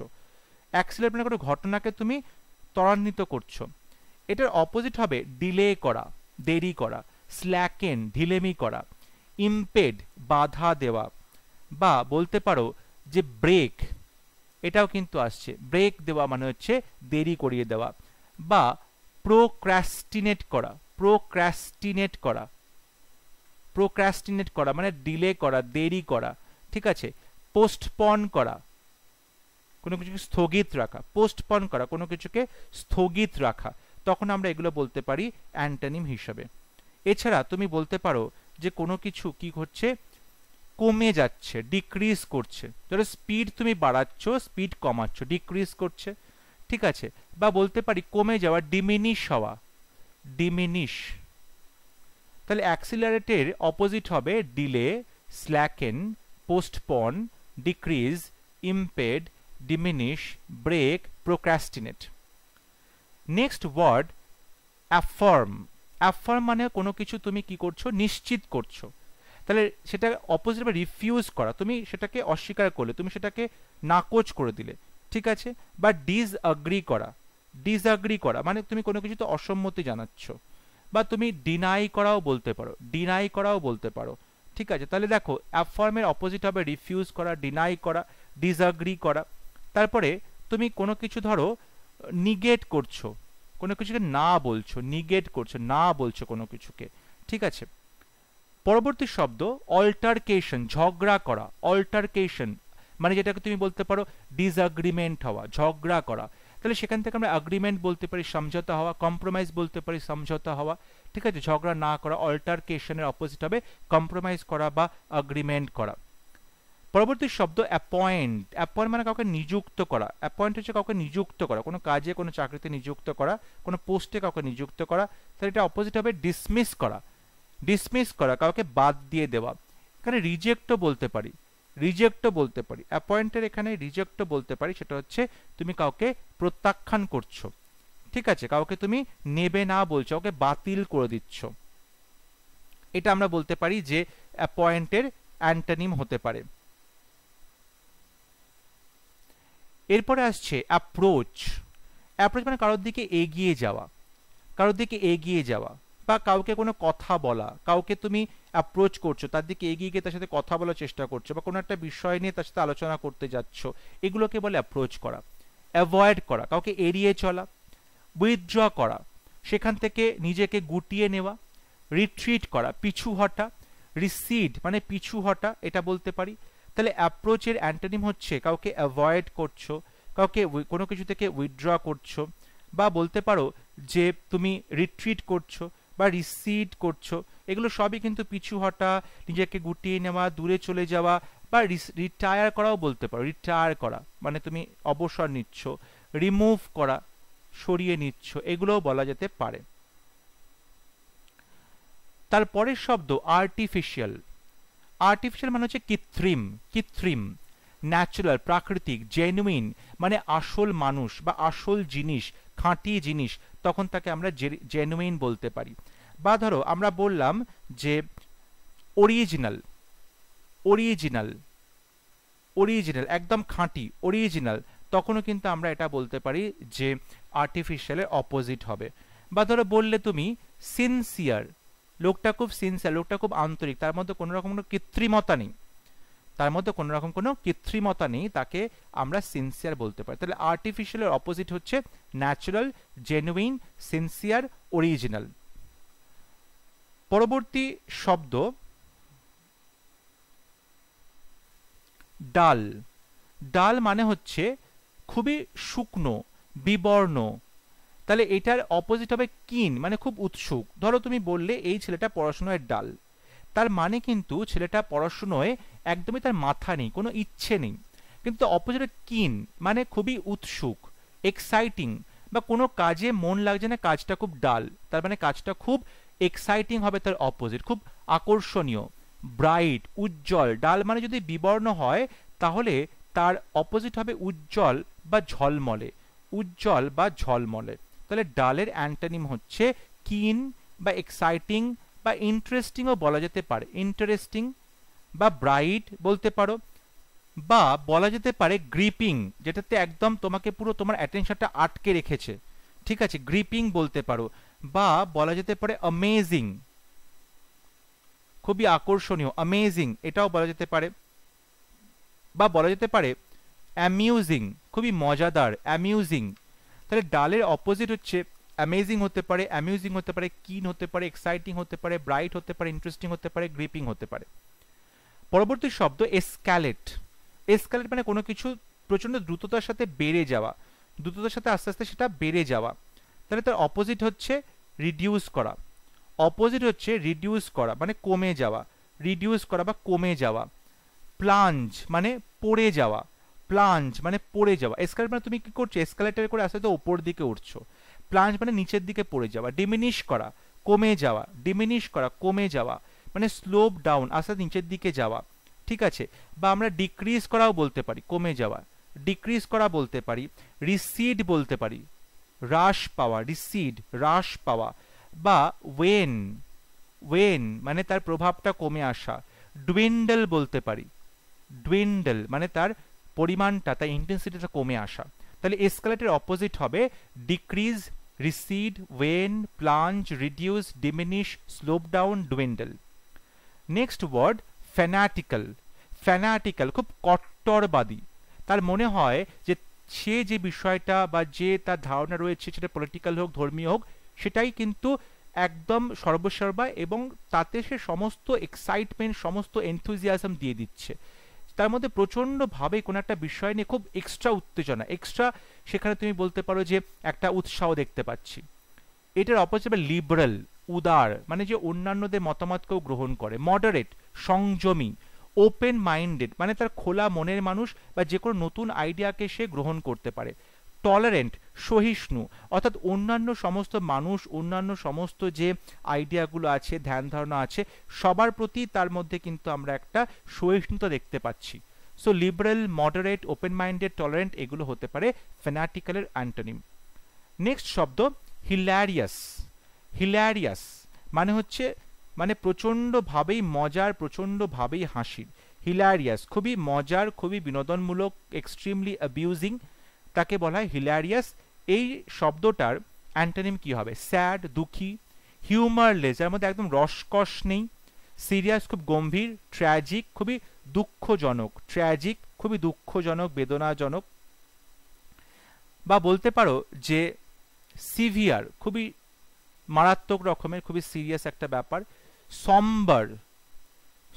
Speaker 1: অ্যাক্সিলারেট মানে কোনো ঘটনাকে তুমি ত্বরান্বিত করছো। এটার অপোজিট হবে ডিলে করা, দেরি করা। স্ল্যাকেন, ঢিলেমি করা। ইম্পেড, বাধা দেওয়া। বা বলতে পারো যে ব্রেক, এটাও কিন্তু আসছে। ব্রেক দেওয়া মানে হচ্ছে দেরি করিয়ে দেওয়া, বা প্রোক্রাস্টিনেট করা, প্রোক্রাস্টিনেট করা, প্রোক্রাস্টিনেট করা মানে ডিলে করা, দেরি করা, ঠিক আছে। পোস্টপন করা, কোনো কিছুকে স্থগিত রাখা, পোস্টপন করা কোনো কিছুকে স্থগিত রাখা, তখন আমরা এগুলো বলতে পারি অ্যান্টোনিম হিসাবে। এছাড়া তুমি বলতে পারো যে কোনো কিছু কি হচ্ছে, কমে যাচ্ছে, ডিক্রিজ করছে। ধরো স্পিড তুমি বাড়াচ্ছ, স্পিড কমাচ্ছ, ডিক্রিজ করছে, ঠিক আছে। বা বলতে পারি কমে যাওয়া, ডিমিনিশ হওয়া, ডিমিনিশ। তাহলে অ্যাক্সিলারেটের অপোজিট হবে delay, slacken, postpone, decrease, impede, diminish, brake, procrastinate. Next word affirm. Affirm মানে কোনো কিছু তুমি কি করছো, নিশ্চিত করছো। তাহলে সেটা অপোজিট বা রিফিউজ করা, তুমি সেটাকে অস্বীকার করলে, তুমি সেটাকে নাকচ করে দিলে, ঠিক আছে। বা ডিসঅ্যাগ্রি করা, ডিসঅ্যাগ্রি করা মানে তুমি কোনো কিছুতে অসম্মতি জানাচ্ছ, বা তুমি ডিনাই করাও বলতে পারো, ডিনাই করাও বলতে পারো, ঠিক আছে। তাহলে দেখো অ্যাফার্মের অপোজিট হবে রিফিউজ করা, ডিনাই করা, ডিসঅ্যাগ্রি করা। তারপরে তুমি কোনো কিছু ধরো নিগেট করছো, কোনো কিছুকে না বলছো, নিগেট করছো, না বলছো কোনো কিছুকে, ঠিক আছে। পরবর্তী শব্দ অল্টারকেশন, ঝগড়া করা, অল্টারকেশন মানে যেটাকে তুমি বলতে পারো ডিসঅ্যাগ্রিমেন্ট হওয়া, ঝগড়া করা। তাহলে সেখান থেকে আমরা অ্যাগ্রিমেন্ট বলতে পারি সমঝোতা হওয়া, কম্প্রোমাইজ বলতে পারি সমঝোতা হওয়া, ঠিক আছে। ঝগড়া না করা, অল্টারকেশনের অপোজিট হবে কম্প্রোমাইজ করা বা অ্যাগ্রিমেন্ট করা। পরবর্তী শব্দ অ্যাপয়েন্ট। অ্যাপয়েন্ট মানে কাউকে নিযুক্ত করা, অ্যাপয়েন্ট হচ্ছে কাউকে নিযুক্ত করা, কোনো কাজে কোনো চাকরিতে নিযুক্ত করা, কোনো পোস্টে কাউকে নিযুক্ত করা। তাহলে এটা অপোজিট হবে ডিসমিস করা, ডিসমিস করা কাউকে বাদ দিয়ে দেওয়া। এখানে রিজেক্টও বলতে পারি, রিজেক্টও বলতে পারি, অ্যাপয়েন্টের এখানে রিজেক্টও বলতে পারি, সেটা হচ্ছে তুমি কাউকে প্রত্যাখ্যান করছো, ঠিক আছে, কাউকে তুমি নেবে না বলছো, কাউকে বাতিল করে দিচ্ছ। এটা আমরা বলতে পারি যে অ্যাপয়েন্টের অ্যান্টোনিম হতে পারে। এরপরে আসছে অ্যাপ্রোচ। অ্যাপ্রোচ মানে কারোর দিকে এগিয়ে যাওয়া, কারোর দিকে এগিয়ে যাওয়া, বা কাউকে কোনো কথা বলা, কাউকে তুমি অ্যাপ্রোচ করছো, তার দিকে এগিয়ে গিয়ে তার সাথে কথা বলার চেষ্টা করছো, বা কোনো একটা বিষয় নিয়ে তার সাথে আলোচনা করতে যাচ্ছ, এগুলোকে বলে অ্যাপ্রোচ করা। অ্যাভয়েড করা, কাউকে এড়িয়ে চলা। উইথড্র করা, সেখান থেকে নিজেকে গুটিয়ে নেওয়া। রিট্রিট করা, পিছু হটা। রিসিড মানে পিছু হটা, এটা বলতে পারি। তাহলে অ্যাপ্রোচের অ্যান্টোনিম হচ্ছে কাউকে অ্যাভয়েড করছো, কাউকে কোনো কিছু থেকে উইথড্র করছো, বা বলতে পারো যে তুমি রিট্রিট করছো বা রিসিড করছো, এগুলো সবই কিন্তু পিছু হটা, নিজেকে গুটিয়ে নেওয়া, দূরে চলে যাওয়া, বা রিটায়ার করাও বলতে পারো। রিটায়ার করা মানে তুমি অবসর নিচ্ছ, রিমুভ করা সরিয়ে নিচ্ছ, এগুলোও বলা যেতে পারে। তারপরের শব্দ আর্টিফিশিয়াল। আর্টিফিশিয়াল মানে হচ্ছে কৃত্রিম, কৃত্রিম। ন্যাচারাল প্রাকৃতিক। জেনুইন মানে আসল মানুষ বা আসল জিনিস, খাঁটি জিনিস, তখন তাকে আমরা জেনুইন বলতে পারি। বা ধরো আমরা বললাম যে অরিজিনাল, অরিজিনাল, অরিজিনাল একদম খাঁটি, অরিজিনাল, তখনও কিন্তু আমরা এটা বলতে পারি যে আর্টিফিশিয়ালের অপোজিট হবে। বা ধরো বললে তুমি সিনসিয়ার, লোকটা খুব সিনসিয়ার, লোকটা খুব আন্তরিক, তার মধ্যে কোনো রকম কোনো কৃত্রিমতা নেই, তার মধ্যে কোনো রকম কোনো কৃত্রিমতা নেই, তাকে আমরা সিনসিয়ার বলতে পারি। তাহলে আর্টিফিশিয়ালের অপোজিট হচ্ছে ন্যাচারাল, জেনুইন, সিনসিয়ার, অরিজিনাল। পরবর্তী শব্দ ডাল। ডাল মানে হচ্ছে খুবই শুকনো, বিবর্ণ। তাহলে এটার অপোজিট হবে কিন মানে খুব উৎসুক। ধরো তুমি বললে এই ছেলেটা পড়াশোনায় ডাল, তার মানে কিন্তু ছেলেটা পড়াশোনায় একদমই তার মাথা নেই, কোনো ইচ্ছে নেই। কিন্তু অপোজিটে কিন মানে খুবই উৎসুক, এক্সাইটিং, বা কোনো কাজে মন লাগছে না, কাজটা খুব ডাল, তার মানে কাজটা খুব এক্সাইটিং হবে তার অপোজিট, খুব আকর্ষণীয়। ব্রাইট উজ্জ্বল, ডাল মানে যদি বিবর্ণ হয় তাহলে তার অপোজিট হবে উজ্জ্বল বা ঝলমলে, উজ্জ্বল বা ঝলমলে। তাহলে ডালের অ্যান্টোনিম হচ্ছে কিন বা এক্সাইটিং বা ইন্টারেস্টিংও বলা যেতে পারে, ইন্টারেস্টিং বা ব্রাইট বলতে পারো। বা বলা যেতে পারে গ্রিপিং, যেটাতে একদম তোমাকে পুরো তোমার অ্যাটেনশনটা আটকে রেখেছে, ঠিক আছে, গ্রিপিং বলতে পারো। বা বলা যেতে পারে অ্যামেজিং, খুবই আকর্ষণীয়, অ্যামেজিং, এটাও বলা যেতে পারে। বা বলা যেতে পারে অ্যামিউজিং, খুবই মজাদার, অ্যামিউজিং। তাহলে ডালের অপোজিট হচ্ছে অ্যামেজিং হতে পারে, অ্যামিউজিং হতে পারে, কিন হতে পারে, এক্সাইটিং হতে পারে, ব্রাইট হতে পারে, ইন্টারেস্টিং হতে পারে, গ্রিপিং হতে পারে। পরবর্তী শব্দ এসক্যালেট। এসক্যালেট মানে কোনো কিছু প্রচণ্ড দ্রুততার সাথে বেড়ে যাওয়া, দ্রুততার সাথে আস্তে আস্তে সেটা বেড়ে যাওয়া। তাহলে তার অপোজিট হচ্ছে রিডিউস করা। অপোজিট হচ্ছে রিডিউস করা মানে কমে যাওয়া, রিডিউস করা বা কমে যাওয়া। প্লাঞ্জ মানে পড়ে যাওয়া, প্লাঞ্জ মানে পড়ে যাওয়া। এসকালেট মানে তুমি কি করছো, এসকালেটার করে আস্তে আস্তে ওপর দিকে উঠছো। প্লাঞ্জ মানে নিচের দিকে পড়ে যাওয়া। ডিমিনিশ করা, কমে যাওয়া, ডিমিনিশ করা, কমে যাওয়া মানে স্লোপ ডাউন, আস্তে আস্তে নিচের দিকে যাওয়া, ঠিক আছে। বা আমরা ডিক্রিজ করাও বলতে পারি, কমে যাওয়া, ডিক্রিজ করা বলতে পারি, রিসিড বলতে পারি, হ্রাস পাওয়া, রিসিড হ্রাস পাওয়া। বা ওয়েন, ওয়েন মানে তার প্রভাবটা কমে আসা। ডুইন্ডল বলতে পারি, ডুইন্ডল মানে তার পরিমাণটা, তার ইন্টেন্সিটিটা কমে আসা। তাহলে এসকালেটের অপোজিট হবে decrease, recede, wane, plunge, reduce, diminish, slope down, dwindle. Next word fanatical. Fanatical খুব কট্টরবাদী, তার মনে হয় যে সে যে বিষয়টা বা যে তার ধারণা রয়েছে সেটা পলিটিক্যাল হোক, ধর্মীয় হোক, সেটাই কিন্তু একদম সর্বসর্বা এবং তাতে সে সমস্ত এক্সাইটমেন্ট, সমস্ত এনথুজিয়াজম দিয়ে দিচ্ছে। তার মধ্যে প্রচণ্ডভাবে কোনো একটা বিষয় নিয়ে খুব এক্সট্রা উত্তেজনা, এক্সট্রা, সেখানে তুমি বলতে পারো যে একটা উৎসাহ দেখতে পাচ্ছি। এটার অপোজিট লিবারেল, উদার মানে যে অন্যান্যদের মতামতকেও গ্রহণ করে। মডারেট সংযমী। ওপেন মাইন্ডেড মানে তার খোলা মনের মানুষ বা যে কোনো নতুন আইডিয়াকে সে গ্রহণ করতে পারে। টলারেন্ট সহিষ্ণু, অর্থাৎ অন্যান্য সমস্ত মানুষ, অন্যান্য সমস্ত যে আইডিয়াগুলো আছে, ধ্যান ধারণা আছে, সবার প্রতি তার মধ্যে কিন্তু আমরা একটা সহিষ্ণুতা দেখতে পাচ্ছি। So liberal, moderate, open minded, tolerant এগুলো হতে পারে ফ্যানাটিক্যালের অ্যান্টোনিম। নেক্সট শব্দ হিল্যারিয়াস। হিল্যারিয়াস মানে হচ্ছে মানে প্রচণ্ডভাবেই মজার, প্রচণ্ডভাবেই হাসির। হিল্যারিয়াস খুবই মজার, খুবই বিনোদনমূলক, এক্সট্রিমলি অ্যাবিউজিং, তাকে বলা হয় হিল্যারিয়াস। এই শব্দটার অ্যান্টোনিম কি হবে? স্যাড দুঃখী, হিউমারলেস যার মধ্যে একদম রসকস নেই, সিরিয়াস খুব গম্ভীর, ট্র্যাজিক খুবই দুঃখজনক, ট্র্যাজিক খুবই দুঃখজনক, বেদনাজনক। বা বলতে পারো যে সিভিয়ার খুবই মারাত্মক রকমের, খুবই সিরিয়াস একটা ব্যাপার। সম্বার,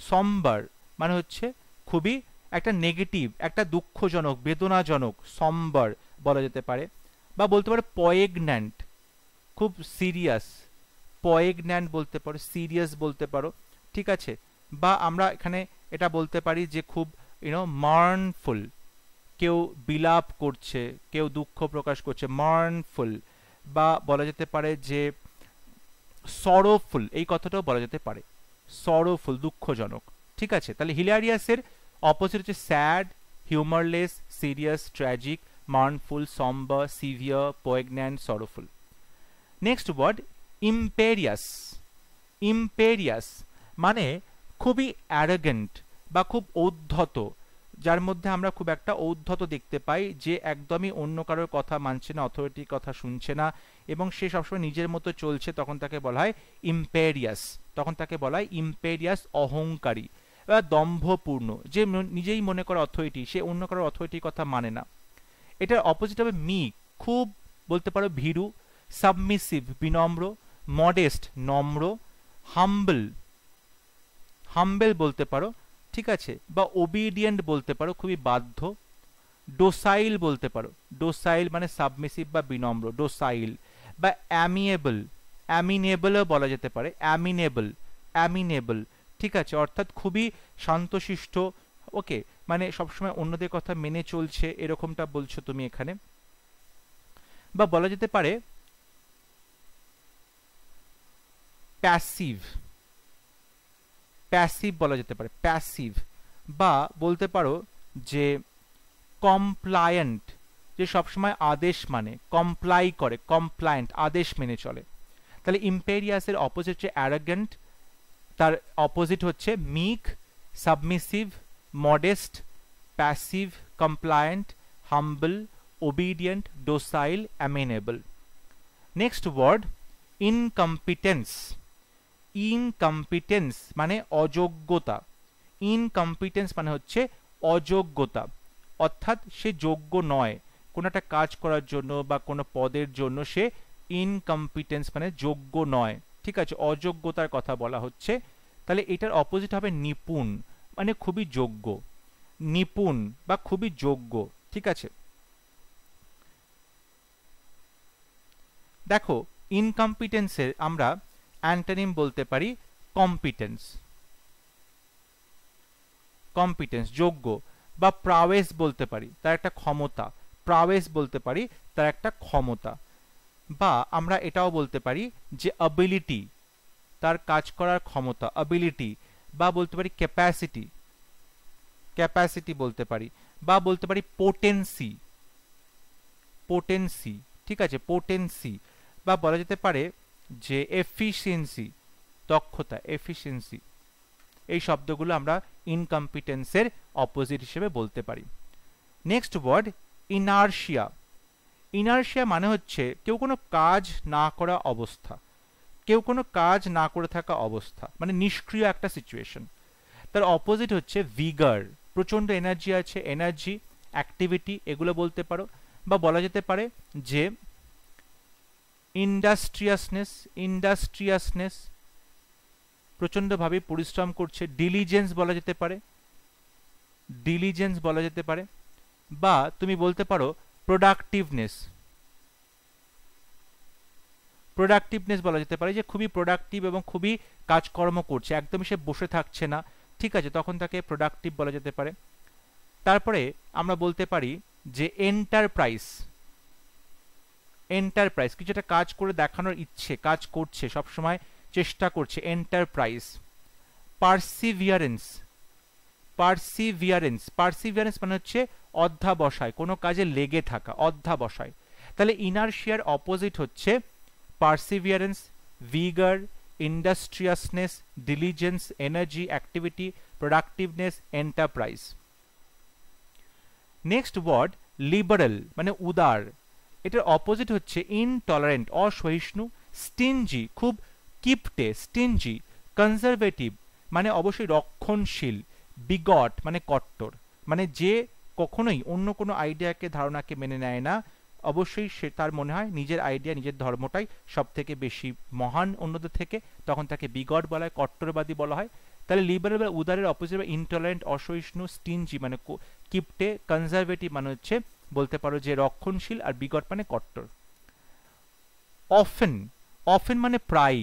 Speaker 1: সম্বার মানে হচ্ছে খুবই একটা নেগেটিভ, একটা দুঃখজনক, বেদনাজনক, সম্বার বলা যেতে পারে। বা বলতে পারো পয়েগন্যান্ট, খুব সিরিয়াস, পয়েগন্যান্ট বলতে পারো, সিরিয়াস বলতে পারো, ঠিক আছে। বা আমরা এখানে এটা বলতে পারি যে খুব মার্নফুল, কেউ বিলাপ করছে, কেউ দুঃখ প্রকাশ করছে, মার্নফুল। বা বলা যেতে পারে যে সরোফুল, এই কথাটাও বলা যেতে পারে, সরোফুল দুঃখজনক, ঠিক আছে। তাহলে হিলারিয়াসের অপোজিট হচ্ছে sad, humourless, serious, tragic, mournful, sombre, severe, poignant, sorrowful. Next word imperious. Imperious মানে খুবই অ্যারোগেন্ট বা খুব ঔদ্ধত, যার মধ্যে আমরা খুব একটা ঔদ্ধত দেখতে পাই, যে একদমই অন্য কারোর কথা মানছে না, অথরিটির কথা শুনছে না এবং সে সবসময় নিজের মতো চলছে, তখন তাকে বলা হয় ইম্পেরিয়াস। তখন তাকে বলা হয় ইম্পেরিয়াস, অহংকারী বা দম্ভপূর্ণ, যে নিজেই মনে করে অথরিটি, সে অন্য কারোর অথরিটির কথা মানে না। এটার অপোজিট হবে মিক, খুব বলতে পারো ভীরু, সাবমিসিভ বিনম্র, মডেস্ট নম্র, হাম্বল, হাম্বেল বলতে পারো, ঠিক আছে। বা ওবিডিয়েন্ট বলতে পারো, খুবই বাধ্য। ডোসাইল বলতে পারো, ডোসাইল মানে সাবমিসিভ বা বিনম্র, ডোসাইল। বা অ্যামিয়েবল, অ্যামিনেবলও বলা যেতে পারে, অ্যামিনেবল, অ্যামিনেবল, ঠিক আছে, অর্থাৎ খুবই শান্তশিষ্ট, ওকে, মানে সবসময় অন্যদের কথা মেনে চলছে, এরকমটা বলছো তুমি এখানে। বা বলা যেতে পারে প্যাসিভ, প্যাসিভ বলা যেতে পারে, প্যাসিভ। বা বলতে পারো যে কমপ্লায়েন্ট, যে সবসময় আদেশ মানে, কমপ্লাই করে, কমপ্লায়েন্ট আদেশ মেনে চলে। তাহলে ইম্পেরিয়াসের অপোজিট হচ্ছে অ্যারোগেন্ট, তার অপোজিট হচ্ছে meek, submissive, modest, passive, compliant, humble, obedient, docile, amenable. Next word incompetence. Incompetence মানে অযোগ্যতা, ইনকম্পিটেন্স মানে হচ্ছে অযোগ্যতা। অর্থাৎ সে যোগ্য নয় কোনো একটা কাজ করার জন্য বা কোনো পদের জন্য, সে ইনকম্পিটেন্স মানে যোগ্য নয়, ঠিক আছে, অযোগ্যতার কথা বলা হচ্ছে। তাহলে এটার অপোজিট হবে নিপুণ, মানে খুবই যোগ্য, নিপুণ বা খুবই যোগ্য, ঠিক আছে। দেখো ইনকম্পিটেন্সের আমরা অ্যান্টোনিম বলতে পারি কম্পিটেন্স, কম্পিটেন্স যোগ্য, বা প্রাওয়েস বলতে পারি তার একটা ক্ষমতা, প্রাওয়েস বলতে পারি তার একটা ক্ষমতা, বা আমরা এটাও বলতে পারি যে অ্যাবিলিটি, তার কাজ করার ক্ষমতা, অ্যাবিলিটি, বা বলতে পারি ক্যাপাসিটি, ক্যাপাসিটি বলতে পারি, বা বলতে পারি পোটেন্সি, পোটেন্সি, ঠিক আছে, পোটেন্সি, বা বলা যেতে পারে যে এফিসিয়েন্সি, দক্ষতা, এফিসিয়েন্সি। এই শব্দগুলো আমরা ইনকম্পিটেন্সের অপোজিট হিসেবে বলতে পারি। Next word inertia. ইনার্শিয়া মানে হচ্ছে কেউ কোনো কাজ না করা অবস্থা, কেউ কোনো কাজ না করে থাকা অবস্থা, মানে নিষ্ক্রিয় একটা সিচুয়েশন। তার অপোজিট হচ্ছে ভিগার, প্রচণ্ড এনার্জি আছে, এনার্জি, অ্যাক্টিভিটি, এগুলো বলতে পারো। বা বলা যেতে পারে যে ইন্ডাস্ট্রিয়াসনেস, ইন্ডাস্ট্রিয়াসনেস, প্রচণ্ডভাবে পরিশ্রম করছে, ডিলিজেন্স বলা যেতে পারে, ডিলিজেন্স বলা যেতে পারে। বা তুমি বলতে পারো প্রোডাক্টিভনেস, প্রোডাক্টিভনেস বলা যেতে পারে যে খুবই প্রোডাক্টিভ এবং খুবই কাজকর্ম করছে, একদমই সে বসে থাকছে না, ঠিক আছে, তখন তাকে প্রোডাক্টিভ বলা যেতে পারে। তারপরে আমরা বলতে পারি যে এন্টারপ্রাইজ, এন্টারপ্রাইজ কিছু একটা কাজ করে দেখানোর ইচ্ছে, কাজ করছে, সবসময় চেষ্টা করছে, এন্টারপ্রাইজ। পারসিভিয়ারেন্স, পারসিভিয়ারেন্স, পারসিভিয়ারেন্স মানে হচ্ছে অধ্যাবসায়, কোনো কাজে লেগে থাকা, অধ্যাবসায়। তাহলে ইনার্শিয়ার অপোজিট হচ্ছে perseverance, vigour, industriousness, diligence, energy, activity, productiveness, enterprise. Next word liberal মানে উদার, এটার অপোজিট হচ্ছে ইনটলারেন্ট, অসহিষ্ণু, স্টিনজি, খুব কিপটে, স্টিনজি, কনজারভেটিভ মানে অবশ্যই রক্ষণশীল, বিগট মানে কট্টর, মানে যে কখনোই অন্য কোনো আইডিয়াকে, ধারণাকে মেনে নেয় না, অবশ্যই সে তার মনে হয় নিজের আইডিয়া, নিজের ধর্মটাই সব থেকে বেশি মহান অন্যদের থেকে, তখন তাকে বিগট বলা হয়, কট্টরবাদী বলা হয়। তাহলে লিবারেল বা উদারের অপোজিট ইনটলারেন্ট, অসহিষ্ণু, স্টিনজি মানে কিপটে, কনজারভেটিভ মানে হচ্ছে বলতে পারো যে রক্ষণশীল, আর বিগট মানে কট্টর। অফেন, অফেন মানে প্রায়,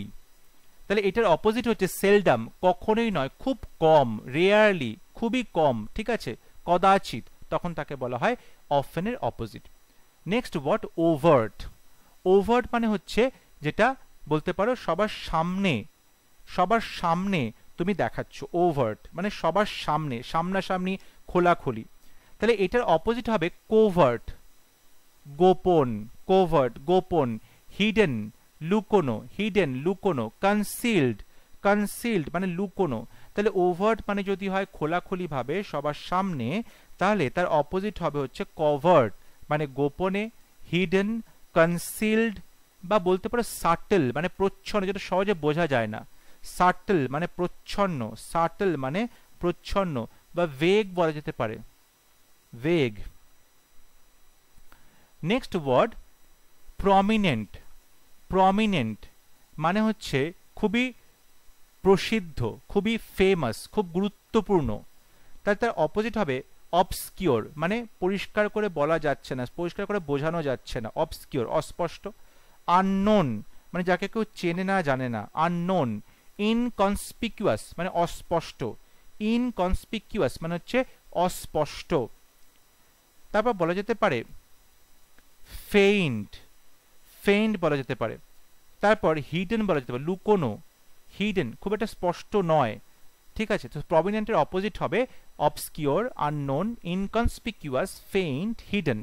Speaker 1: তাহলে এটার অপোজিট হচ্ছে সেলডাম, কখনোই নয়, খুব কম, রেয়ারলি, খুবই কম, ঠিক আছে, কদাচিৎ, তখন তাকে বলা হয় অফেনের opposite. Next word overt. Overt মানে হচ্ছে যেটা বলতে পারো সবার সামনে, সবার সামনে তুমি দেখাচ্ছ, ওভার্ট মানে সবার সামনে, সামনাসামনি, খোলাখুলি। তাহলে এটার অপোজিট হবে কোভার্ট, গোপন, কোভার্ট গোপন, হিডেন লুকোনো, হিডেন লুকোনো, কনসিল্ড, কনসিল্ড মানে লুকোনো। তাহলে ওভার্ট মানে যদি হয় খোলাখুলি ভাবে সবার সামনে, তাহলে তার অপোজিট হবে হচ্ছে কভার্ট মানে গোপনে, হিডেন, কনসিল্ড, বা বলতে পারো সাটল মানে প্রচ্ছন্ন, যেটা সহজে বোঝা যায় না, সাটল মানে প্রচ্ছন্ন, সাটল মানে প্রচ্ছন্ন, বা ভেগ বলা যেতে পারে, vague. Next word prominent. Prominent মানে হচ্ছে খুবই প্রসিদ্ধ, খুবই ফেমাস, খুব গুরুত্বপূর্ণ। তার অপোজিট হবে অবস্কিওর মানে পরিষ্কার করে বলা যাচ্ছে না, পরিষ্কার করে বোঝানো যাচ্ছে না, অবস্কিওর অস্পষ্ট। আননোন মানে যাকে কেউ চেনে না, জানে না, আননোন। ইনকনসপিকুয়াস মানে অস্পষ্ট, ইনকনসপিকুয়াস মানে হচ্ছে অস্পষ্ট। তারপর বলা যেতে পারে ফেইন্ট, ফেইন্ট বলা যেতে পারে। তারপর হিডেন বলা যেতে পারে, লুকোনো, হিডেন খুব একটা স্পষ্ট নয়, ঠিক আছে। তো প্রমিনেন্টের অপোজিট হবে obscure, unknown, inconspicuous, faint, hidden.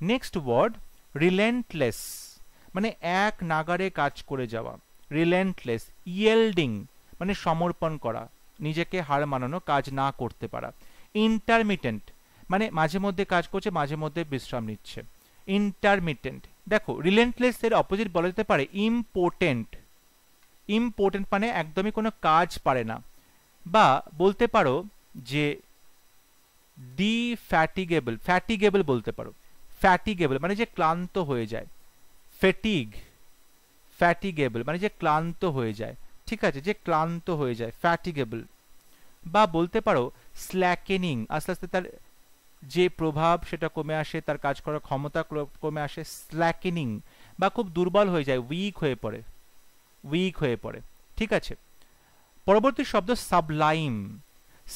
Speaker 1: Next word relentless মানে এক নাগারে কাজ করে যাওয়া, রিলেন্টলেস। ইয়েল্ডিং মানে সমর্পণ করা, নিজেকে হার মানানো, কাজ না করতে পারা। ইন্টারমিটেন্ট মানে মাঝে মধ্যে কাজ করছে, মাঝে মধ্যে বিশ্রাম নিচ্ছে, ইন্টারমিটেন্ট। দেখো রিলেন্টলেস এর অপোজিট বলা যেতে পারে ইম্পোর্টেন্ট, ইম্পোর্টেন্ট মানে একদমই কোনো কাজ পারে না। বা বলতে পারো যে ডিফ্যাটিগেবল, ফ্যাটিগেবল বলতে পারো, ফ্যাটিগেবল মানে যে ক্লান্ত হয়ে যায়, ফেটিগ, ফ্যাটিগেবল মানে যে ক্লান্ত হয়ে যায়, ঠিক আছে, যে ক্লান্ত হয়ে যায়, ফ্যাটিগেবল। বা বলতে পারো স্ল্যাকেনিং, আস্তে আস্তে তার যে প্রভাব সেটা কমে আসে, তার কাজ করার ক্ষমতা কমে আসে, স্ল্যাকেনিং, বা খুব দুর্বল হয়ে যায়, উইক হয়ে পড়ে, উইক হয়ে পড়ে, ঠিক আছে। পরবর্তী শব্দ সাবলাইম,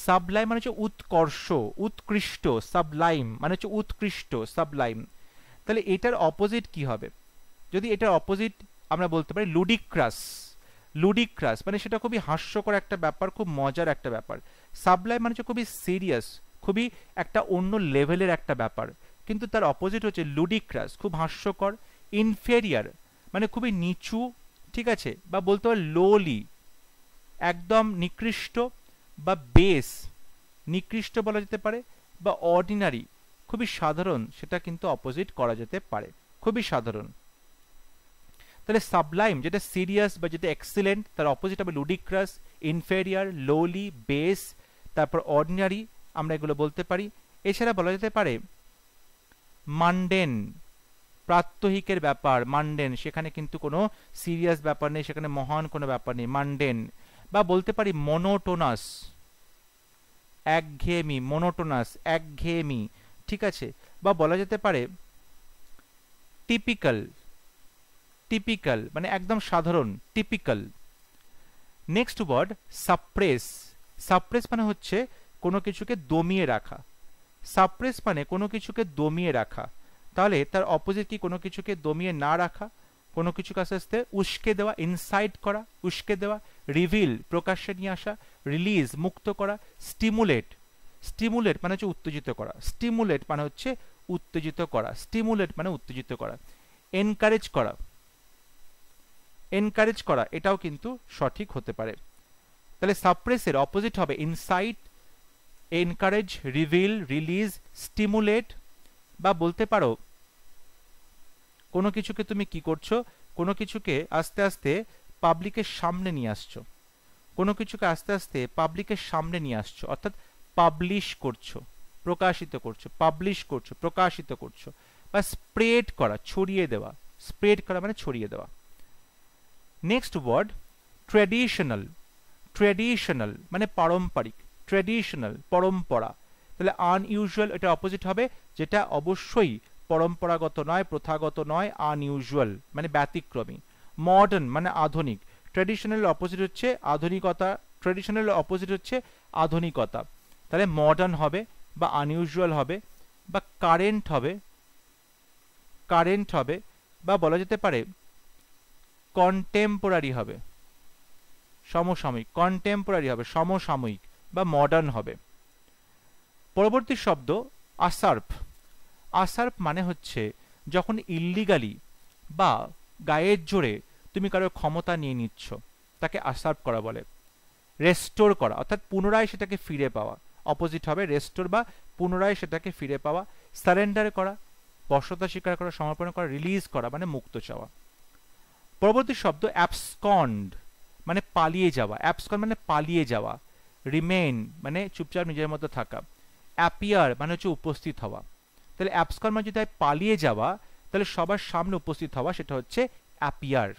Speaker 1: সাবলাইম মানে হচ্ছে উৎকর্ষ, উৎকৃষ্ট, সাবলাইম মানে হচ্ছে উৎকৃষ্ট, সাবলাইম। তাহলে এটার অপোজিট কি হবে? যদি এটার অপোজিট আমরা বলতে পারি লুডিক্রাস, লুডিক্রাস মানে সেটা খুবই হাস্যকর একটা ব্যাপার, খুব মজার একটা ব্যাপার। সাবলাইম মানে হচ্ছে খুবই সিরিয়াস, খুবই একটা অন্য লেভেলের একটা ব্যাপার, কিন্তু তার অপোজিট হচ্ছে লুডিক্রাস, খুব হাস্যকর। ইনফেরিয়ার মানে খুবই নিচু, ঠিক আছে, বা বলতে পারি লোলি, একদম নিকৃষ্ট, বা বেস, নিকৃষ্ট বলা যেতে পারে, বা অর্ডিনারি, খুবই সাধারণ, সেটা কিন্তু অপোজিট করা যেতে পারে, খুবই সাধারণ। তাহলে সাবলাইম যেটা সিরিয়াস বা যেটা এক্সিলেন্ট, তার অপোজিট হবে লুডিক্রাস, ইনফেরিয়ার, লোলি, বেস, তারপর অর্ডিনারি, আমরা এগুলো বলতে পারি। এছাড়া বলা যেতে পারে মান্ডেন, প্রাত্যহিকের ব্যাপার, মান্ডেন, সেখানে কিন্তু কোনো সিরিয়াস ব্যাপার নেই, সেখানে মহান কোনো ব্যাপার নেই, মান্ডেন। বা বলতে পারি মনোটোনাস, একঘেয়েমি, মনোটোনাস, একঘেয়েমি, ঠিক আছে। বা বলা যেতে পারে টিপিক্যাল, টিপিক্যাল মানে একদম সাধারণ, typical. Next word suppress, suppress মানে হচ্ছে কোনো কিছুকে দমিয়ে রাখা, সাপ্রেস মানে কোনো কিছুকে দমিয়ে রাখা। তাহলে তার অপোজিট কি? কোনো কিছুকে দমিয়ে না রাখা, কোনো কিছুকে আস্তে আস্তে উস্কে দেওয়া, ইনসাইট করা, উস্কে দেওয়া। রিভিল প্রকাশ্যে নিয়ে আসা, রিলিজ মুক্ত করা, স্টিমুলেট, স্টিমুলেট মানে হচ্ছে উত্তেজিত করা, স্টিমুলেট মানে হচ্ছে উত্তেজিত করা, স্টিমুলেট মানে উত্তেজিত করা। এনকারেজ করা, এনকারেজ করা এটাও কিন্তু সঠিক হতে পারে। তাহলে সাপ্রেসের অপোজিট হবে insight, encourage, reveal, release, stimulate. বা বলতে পারো কোনো কিছুকে তুমি কি করছো, কোনো কিছুকে আস্তে আস্তে পাবলিকের সামনে নিয়ে আসছো, কোনো কিছুকে আস্তে আস্তে পাবলিকের সামনে নিয়ে আসছো, অর্থাৎ পাবলিশ করছো, প্রকাশিত করছো, পাবলিশ করছো, প্রকাশিত করছো। বা স্প্রেড করা, ছড়িয়ে দেওয়া, স্প্রেড করা মানে ছড়িয়ে দেওয়া। নেক্সট ওয়ার্ড ট্র্যাডিশনাল, ট্র্যাডিশনাল মানে পারম্পরিক, ট্র্যাডিশনাল পরম্পরা। তাহলে আনইউজুয়াল এটা অপোজিট হবে, যেটা অবশ্যই পরম্পরাগত নয়, প্রথাগত নয়, আনইউজুয়াল মানে ব্যতিক্রমী। মডার্ন মানে আধুনিক, ট্র্যাডিশনাল অপোজিট হচ্ছে আধুনিকতা, ট্র্যাডিশনাল অপোজিট হচ্ছে আধুনিকতা। তাহলে মডার্ন হবে, বা আনইউজুয়াল হবে, বা কারেন্ট হবে, কারেন্ট হবে, বা বলা যেতে পারে কন্টেম্পোরারি হবে, সমসাময়িক, কন্টেম্পোরারি হবে সমসাময়িক, বা মডার্ন হবে। পরবর্তী শব্দ আসার্প, আসার্প মানে হচ্ছে যখন ইল্লিগালি বা গায়ের জোরে তুমি কারোর ক্ষমতা নিয়ে নিচ্ছ, তাকে আসার্প করা বলে। রেস্টোর করা অর্থাৎ পুনরায় সেটাকে ফিরে পাওয়া, অপোজিট হবে রেস্টোর বা পুনরায় সেটাকে ফিরে পাওয়া। সারেন্ডার করা, বশ্যতা স্বীকার করা, সমর্পণ করা। রিলিজ করা মানে মুক্ত চাওয়া। পরবর্তী শব্দ অ্যাবসকন্ড মানে পালিয়ে যাওয়া, অ্যাবসকন্ড মানে পালিয়ে যাওয়া। রিমেইন মানে চুপচাপ নিজের মধ্যে থাকা। অ্যাপিয়ার মানে হচ্ছে উপস্থিত হওয়া। তাহলে অ্যাবসকন্ড মানে যদি পালিয়ে যাওয়া, তাহলে সবার সামনে উপস্থিত হওয়া, সেটা হচ্ছে appear.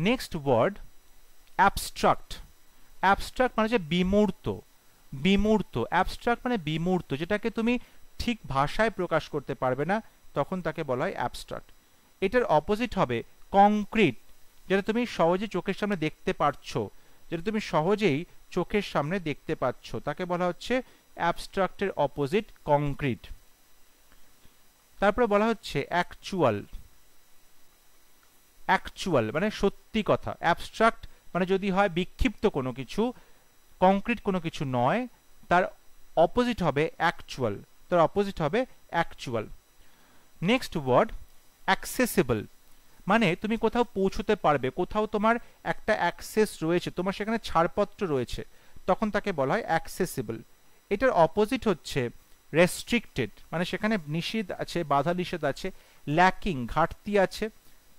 Speaker 1: Next word abstract, abstract মানে হচ্ছে বিমূর্ত, বিমূর্ত। অ্যাবস্ট্রাক্ট মানে বিমূর্ত, যেটাকে তুমি ঠিক ভাষায় প্রকাশ করতে পারবে না, তখন তাকে বলা হয় অ্যাবস্ট্রাক্ট। এটার অপোজিট হবে কংক্রিট, যেটা তুমি সহজে চোখের সামনে দেখতে পারছো, যেটা তুমি সহজেই চোখের সামনে দেখতে পাচ্ছ, তাকে বলা হচ্ছে অ্যাবস্ট্রাক্টের অপোজিট কংক্রিট। তারপরে বলা হচ্ছে অ্যাকচুয়াল, অ্যাকচুয়াল মানে সত্যি কথা। অ্যাবস্ট্রাক্ট মানে যদি হয় বিক্ষিপ্ত কোনো কিছু, কংক্রিট কোনো কিছু নয়, তার অপোজিট হবে অ্যাকচুয়াল, তার অপোজিট হবে অ্যাকচুয়াল। নেক্সট ওয়ার্ড অ্যাক্সেসিবল মানে তুমি কোথাও পৌঁছতে পারবে, কোথাও তোমার একটা অ্যাক্সেস রয়েছে, তোমার সেখানে ছাড়পত্র রয়েছে, তখন তাকে বলা হয় অ্যাক্সেসিবল। এটার অপোজিট হচ্ছে রেস্ট্রিক্টেড মানে সেখানে নিষেধ আছে, বাধা নিষেধ আছে। ল্যাকিং ঘাটতি আছে,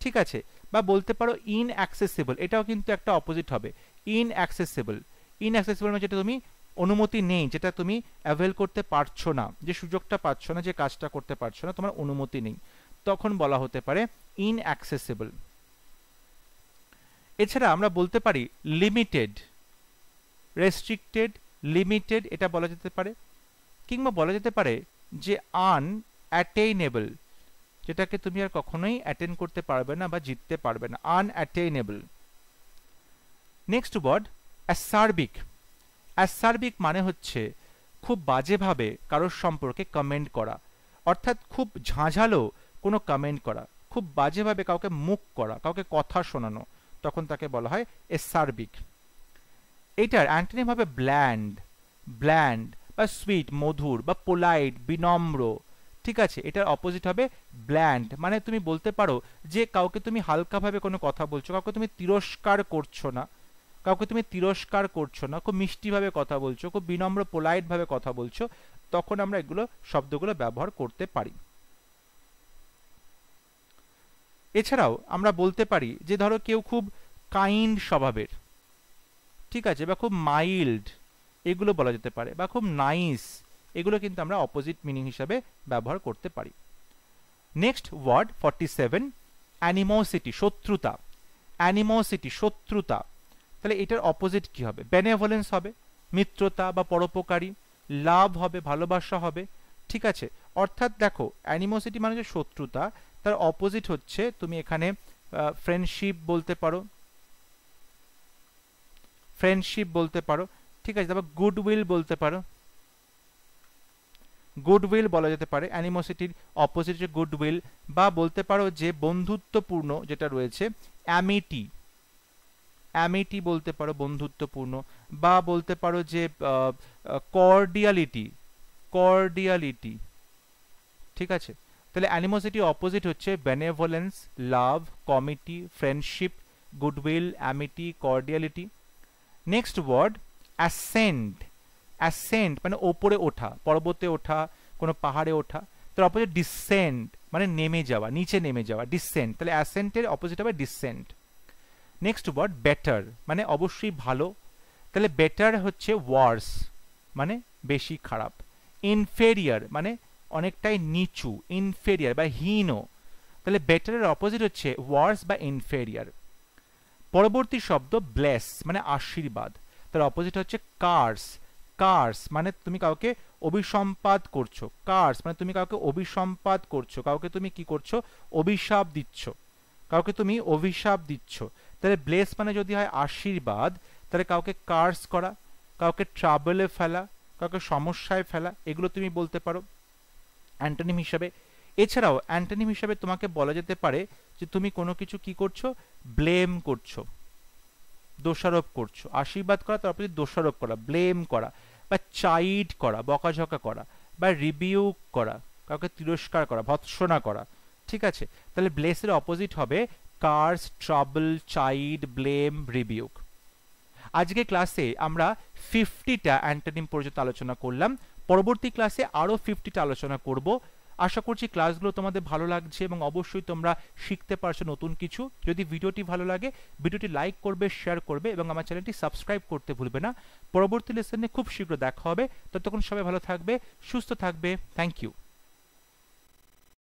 Speaker 1: ঠিক আছে। বা বলতে পারো ইনঅ্যাক্সেসিবল, এটাও কিন্তু একটা অপোজিট হবে, ইনঅ্যাক্সেসিবল। ইনঅ্যাক্সেসিবল মানে যেটা তুমি অনুমতি নেই, যেটা তুমি অ্যাভেল করতে পারছো না, যে সুযোগটা পাচ্ছ না, যে কাজটা করতে পারছো না, তোমার অনুমতি নেই, তখন বলা হতে পারে ইনঅ্যাক্সেসিবল। এছাড়া আমরা বলতে পারি লিমিটেড, রেস্ট্রিক্টেড, লিমিটেড, এটা বলা যেতে পারে। কিংবা বলা যেতে পারে যে আনঅ্যাটেইনেবল, যেটাকে তুমি আর কখনোই অ্যাটেন্ড করতে পারবে না বা জিততে পারবে না, আনঅ্যাটেইনেবল। Next word অ্যাসার্বিক। অ্যাসার্বিক মানে হচ্ছে খুব বাজেভাবে কারোর সম্পর্কে কমেন্ট করা, অর্থাৎ খুব ঝাঁঝালো কোনো কমেন্ট করা, খুব বাজেভাবে কাউকে মুখ করা, কাউকে কথা শোনানো, তখন তাকে বলা হয় অ্যাসার্বিক। এটার অ্যান্টোনিম হবে ব্ল্যান্ড, ব্ল্যান্ড বা সুইট, মধুর, বা পোলাইট, বিনম্র, ঠিক আছে। এটার অপোজিট হবে ব্ল্যান্ড, মানে তুমি বলতে পারো যে কাউকে তুমি হালকাভাবে কোনো কথা বলছো, কাউকে তুমি তিরস্কার করছো না, কাউকে তুমি তিরস্কার করছো না, খুব মিষ্টিভাবে কথা বলছো, খুব বিনম্র পোলাইট ভাবে কথা বলছো, তখন আমরা এগুলো শব্দগুলো ব্যবহার করতে পারি। এছাড়াও আমরা বলতে পারি যে ধরো কেউ খুব কাইন্ড স্বভাবের, ঠিক আছে, বা খুব মাইল্ড, এগুলো বলা যেতে পারে, বা খুব নাইস, এগুলো কিন্তু আমরা অপোজিট মিনিং হিসাবে ব্যবহার করতে পারি। নেক্সট ওয়ার্ড 47 অ্যানিমোসিটি, শত্রুতা। অ্যানিমোসিটি, শত্রুতা, তাহলে এটার অপোজিট কি হবে? বেনেভোলেন্স হবে, মিত্রতা বা পরোপকারী, লাভ হবে, ভালোবাসা হবে, ঠিক আছে। অর্থাৎ দেখো অ্যানিমোসিটি মানে যে শত্রুতা, তার অপোজিট হচ্ছে তুমি এখানে ফ্রেন্ডশিপ বলতে পারো, ফ্রেন্ডশিপ বলতে পারো, ঠিক আছে। তারপর গুডউইল বলতে পারো, গুডউইল বলা যেতে পারে, অ্যানিমোসিটির অপোজিট যে গুডউইল, বা বলতে পারো যে বন্ধুত্বপূর্ণ যেটা রয়েছে অ্যামিটি, অ্যামিটি বলতে পারো, বন্ধুত্বপূর্ণ, বা বলতে পারো যে কর্ডিয়ালিটি, কর্ডিয়ালিটি, ঠিক আছে। তাহলে অ্যানিমোসিটি অপোজিট হচ্ছে benevolence, love, comity, friendship, goodwill, amity, cordiality. Next word ascend. Ascend মানে ওপরে ওঠা, পর্বতে ওঠা, কোনো পাহাড়ে ওঠা। তার অপোজিট ডিসেন্ড মানে নেমে যাওয়া, নিচে নেমে যাওয়া, ডিসেন্ড। তাহলে অ্যাসেন্টের অপোজিট হবে ডিসেন্ড। নেক্সট ওয়ার্ড বেটার মানে অবশ্যই ভালো, তাহলে বেটার হচ্ছে ওয়ার্স মানে বেশি খারাপ। ইনফেরিয়ার মানে অনেকটাই নিচু, ইনফেরিয়ার বা হীন, তাহলে বেটারের অপোজিট হচ্ছে ওয়ার্স বা ইনফেরিয়ার। পরবর্তী শব্দ ব্লেস মানে আশীর্বাদ, তার অপোজিট হচ্ছে কার্স। কার্স মানে তুমি কাউকে অভিসম্পাত করছো, কার্স মানে তুমি কাউকে অভিসম্পাত করছো, কাউকে তুমি কি করছো? অভিশাপ দিচ্ছ, কাউকে তুমি অভিশাপ দিচ্ছ। তাহলে ব্লেস মানে যদি হয় আশীর্বাদ, তাহলে কাউকে কার্স করা, কাউকে ট্রাবলে ফেলা, কাউকে সমস্যায় ফেলা, এগুলো তুমি বলতে পারো অ্যান্টোনিম হিসাবে। এছাড়াও অ্যান্টোনিম হিসাবে তোমাকে বলা যেতে পারে যে তুমি কোনো কিছু কি করছো? ব্লেম করছো, দোষারোপ করছো। আশীর্বাদ করা, তারপরে দোষারোপ করা, ব্লেম করা, বা চাইড করা, বকাঝকা করা, বা রিবিউক করা, কাউকে তিরস্কার করা, ভৎসনা করা, ঠিক আছে। তাহলে ব্লেসের অপোজিট হবে curse, trouble, chide, blame, rebuke. আজকে ক্লাসে আমরা 50টা অ্যান্টোনিম পর্যন্ত আলোচনা করলাম, পরবর্তী ক্লাসে আরো 50টা আলোচনা করব। আশা করছি ক্লাসগুলো তোমাদের ভালো লাগছে এবং অবশ্যই তোমরা শিখতে পারছো নতুন কিছু। যদি ভিডিওটি ভালো লাগে ভিডিওটি লাইক করবে, শেয়ার করবে এবং আমার চ্যানেলটি সাবস্ক্রাইব করতে ভুলবে না। পরবর্তী লেসনে খুব শীঘ্র দেখা হবে, ততক্ষণ সবাই ভালো থাকবে, সুস্থ থাকবে। Thank you.